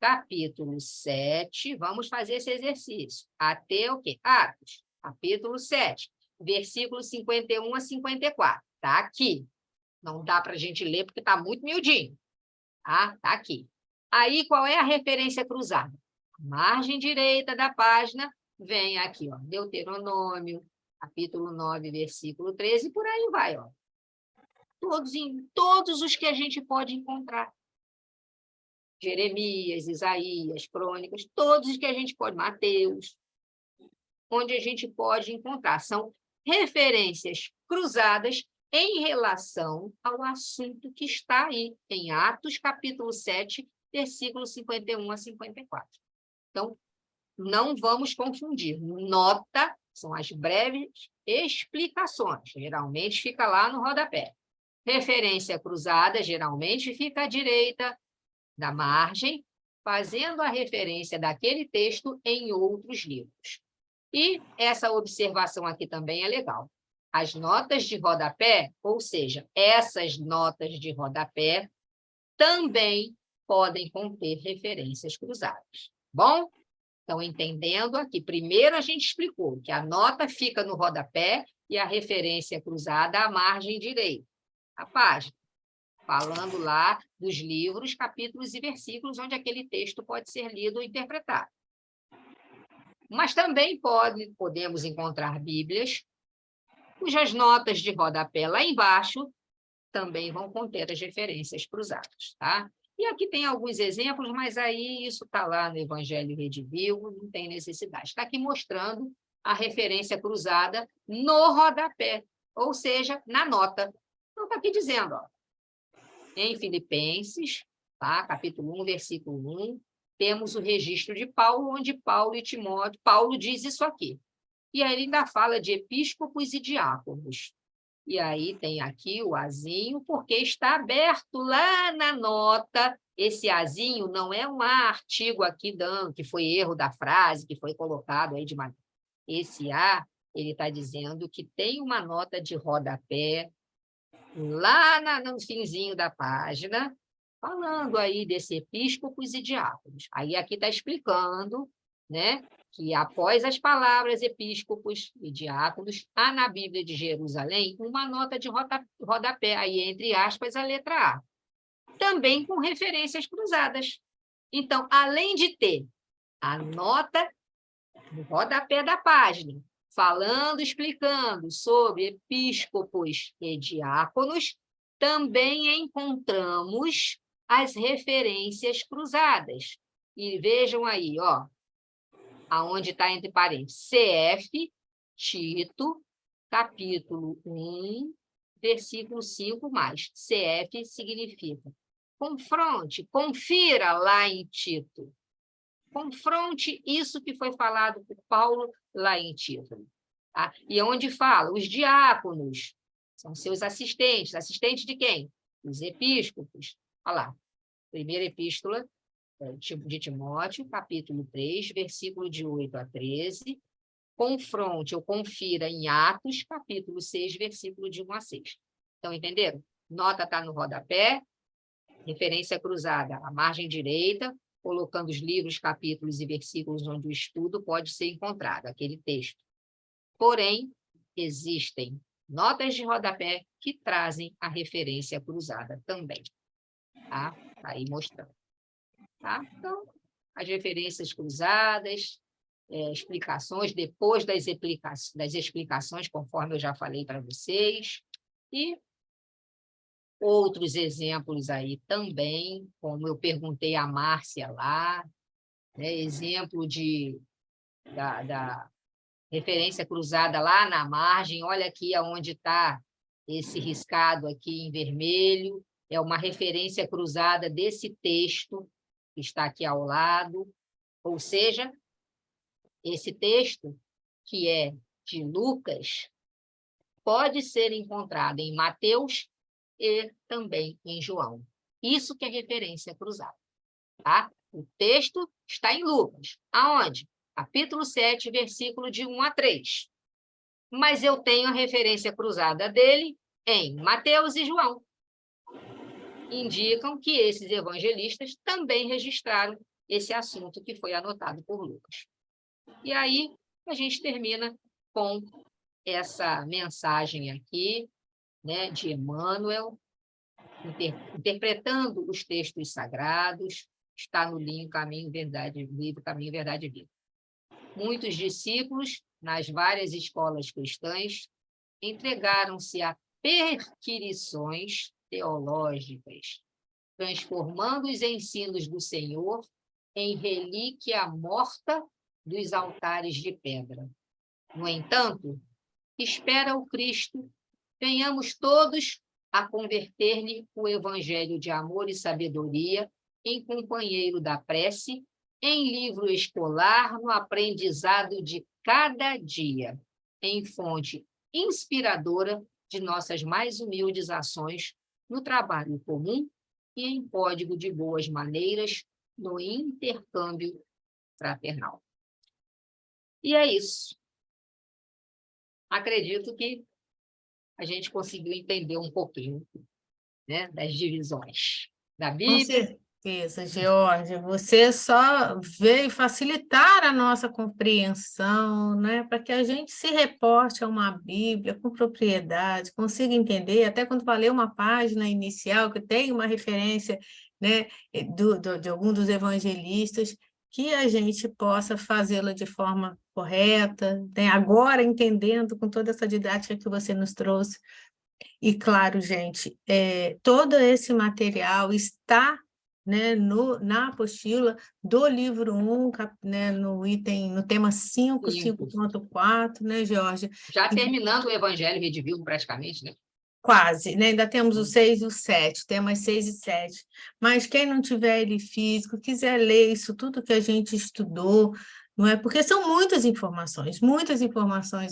capítulo 7, vamos fazer esse exercício. Até o quê? Atos, capítulo 7, versículos 51 a 54. Está aqui. Não dá para a gente ler porque está muito miudinho. Tá? Está aqui. Aí, qual é a referência cruzada? A margem direita da página vem aqui, ó, Deuteronômio, capítulo 9, versículo 13, e por aí vai, ó. Todos os que a gente pode encontrar. Jeremias, Isaías, Crônicas, todos os que a gente pode, Mateus, onde a gente pode encontrar. São referências cruzadas em relação ao assunto que está aí, em Atos, capítulo 7, versículos 51 a 54. Então, não vamos confundir. Nota são as breves explicações, geralmente fica lá no rodapé. Referência cruzada, geralmente, fica à direita da margem, fazendo a referência daquele texto em outros livros. E essa observação aqui também é legal. As notas de rodapé, ou seja, essas notas de rodapé, também podem conter referências cruzadas. Bom? Então, entendendo aqui, primeiro a gente explicou que a nota fica no rodapé e a referência cruzada à margem direita. A página, falando lá dos livros, capítulos e versículos onde aquele texto pode ser lido ou interpretado. Mas também podemos encontrar Bíblias cujas notas de rodapé lá embaixo também vão conter as referências cruzadas. Tá? E aqui tem alguns exemplos, mas aí isso está lá no Evangelho Redivivo, não tem necessidade. Está aqui mostrando a referência cruzada no rodapé, ou seja, na nota. Então, está aqui dizendo, ó, Em Filipenses, tá? Capítulo 1, versículo 1, temos o registro de Paulo, onde Paulo diz isso aqui. E aí ele ainda fala de episcopos e diáconos. E aí tem aqui o azinho, porque está aberto lá na nota. Esse azinho não é um artigo aqui dando, que foi erro da frase, que foi colocado aí de maneira. Esse A, ele está dizendo que tem uma nota de rodapé lá no finzinho da página, falando aí desse episcopos e diáconos. Aí aqui está explicando, né, que após as palavras episcopos e diáconos, há na Bíblia de Jerusalém uma nota de rodapé, aí entre aspas, a letra A. Também com referências cruzadas. Então, além de ter a nota no rodapé da página, falando, explicando sobre episcopos e diáconos, também encontramos as referências cruzadas. E vejam aí, ó, aonde está entre parênteses, CF, Tito, capítulo 1, versículo 5 mais. CF significa confronte, confira lá em Tito. Confronte isso que foi falado por Paulo lá em Tito. Tá? E onde fala, os diáconos são seus assistentes. Assistentes de quem? Os episcopos. Olha lá, primeira epístola de Timóteo, capítulo 3, versículo de 8 a 13. Confronte ou confira em Atos, capítulo 6, versículo de 1 a 6. Então, entenderam? Nota está no rodapé, referência cruzada à margem direita, colocando os livros, capítulos e versículos onde o estudo pode ser encontrado, aquele texto. Porém, existem notas de rodapé que trazem a referência cruzada também. Tá? Aí mostrando. Tá? Então, as referências cruzadas, explicações, depois das explicações, conforme eu já falei para vocês, e outros exemplos aí também, como eu perguntei à Márcia lá, né, exemplo da referência cruzada lá na margem, olha aqui aonde está esse riscado aqui em vermelho, é uma referência cruzada desse texto que está aqui ao lado, ou seja, esse texto, que é de Lucas, pode ser encontrado em Mateus e também em João. Isso que é referência cruzada. Tá? O texto está em Lucas. Aonde? Capítulo 7, versículo de 1 a 3. Mas eu tenho a referência cruzada dele em Mateus e João. Indicam que esses evangelistas também registraram esse assunto que foi anotado por Lucas. E aí, a gente termina com essa mensagem aqui, né, de Emmanuel, interpretando os textos sagrados, está no livro Caminho, Verdade e Vida. Muitos discípulos, nas várias escolas cristãs, entregaram-se a perquirições teológicas, transformando os ensinos do Senhor em relíquia morta dos altares de pedra. No entanto, espera o Cristo, venhamos todos a converter-lhe o evangelho de amor e sabedoria em companheiro da prece, em livro escolar, no aprendizado de cada dia, em fonte inspiradora de nossas mais humildes ações no trabalho comum e em código de boas maneiras no intercâmbio fraternal. E é isso. Acredito que a gente conseguiu entender um pouquinho, né, das divisões da Bíblia. Com certeza, George. Você só veio facilitar a nossa compreensão, né, para que a gente se reporte a uma Bíblia com propriedade, consiga entender, até quando falei uma página inicial que tem uma referência, né, de algum dos evangelistas, que a gente possa fazê-la de forma correta, né, agora entendendo com toda essa didática que você nos trouxe. E, claro, gente, todo esse material está, né, na apostila do livro 1, né, no tema 5, 5.4, né, Jorge? Já terminando o Evangelho Redivivo, praticamente, né? Quase, né? Ainda temos o 6 e o 7, temas 6 e 7. Mas quem não tiver ele físico, quiser ler isso tudo que a gente estudou, não é? Porque são muitas informações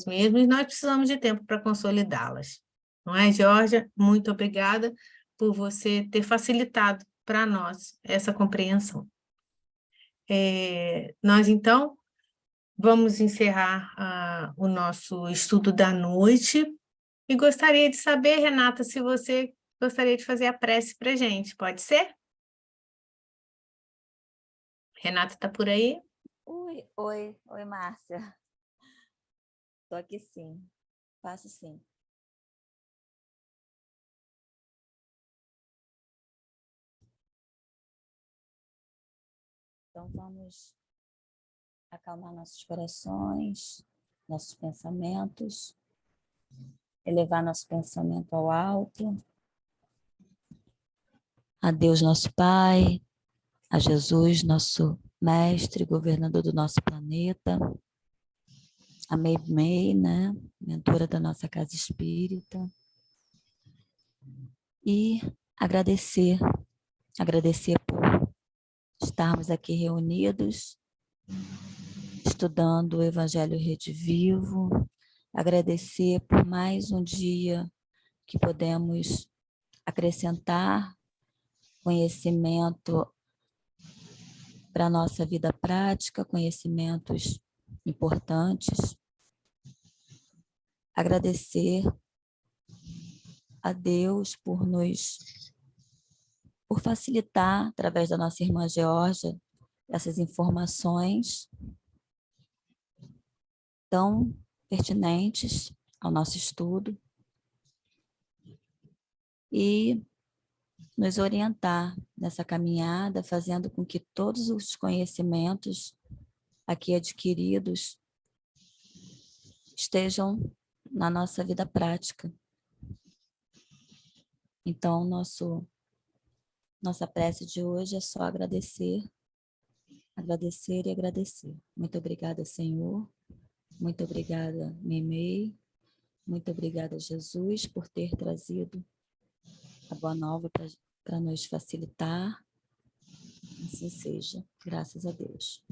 mesmo, e nós precisamos de tempo para consolidá-las. Não é, Georgia? Muito obrigada por você ter facilitado para nós essa compreensão. Nós, então, vamos encerrar o nosso estudo da noite. E gostaria de saber, Renata, se você gostaria de fazer a prece para a gente, pode ser? Renata está por aí? Oi, Márcia. Estou aqui sim, faço sim. Então vamos acalmar nossos corações, nossos pensamentos, elevar nosso pensamento ao alto, a Deus nosso Pai, a Jesus nosso Mestre, governador do nosso planeta, a Meimei, né, mentora da nossa casa espírita, e agradecer por estarmos aqui reunidos, estudando o Evangelho Rede Vivo, agradecer por mais um dia que podemos acrescentar conhecimento para a nossa vida prática, conhecimentos importantes. Agradecer a Deus por facilitar, através da nossa irmã Georgia, essas informações tão pertinentes ao nosso estudo e nos orientar nessa caminhada, fazendo com que todos os conhecimentos aqui adquiridos estejam na nossa vida prática. Então, nossa prece de hoje é só agradecer e agradecer. Muito obrigada, Senhor. Muito obrigada, Meimei. Muito obrigada, Jesus, por ter trazido a boa nova para nos facilitar. Assim seja. Graças a Deus.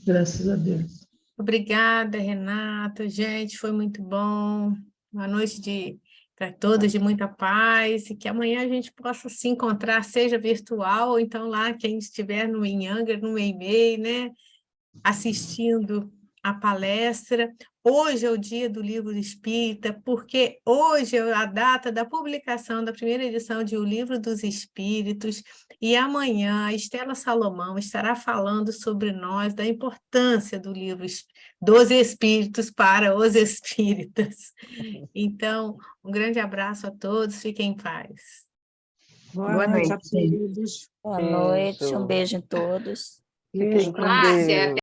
Graças a Deus. Obrigada, Renata. Gente, foi muito bom. Uma noite para todos de muita paz e que amanhã a gente possa se encontrar, seja virtual ou então lá, quem estiver no Inhanga, no Meimei, né? Assistindo a palestra. Hoje é o dia do Livro Espírita, porque hoje é a data da publicação da primeira edição de O Livro dos Espíritos, e amanhã a Estela Salomão estará falando sobre nós, da importância do livro dos Espíritos para os Espíritas. Então, um grande abraço a todos, fiquem em paz. Boa noite a noite, gente. todos. Boa noite, Beijo. um beijo em todos. Fiquem com Márcia, Deus.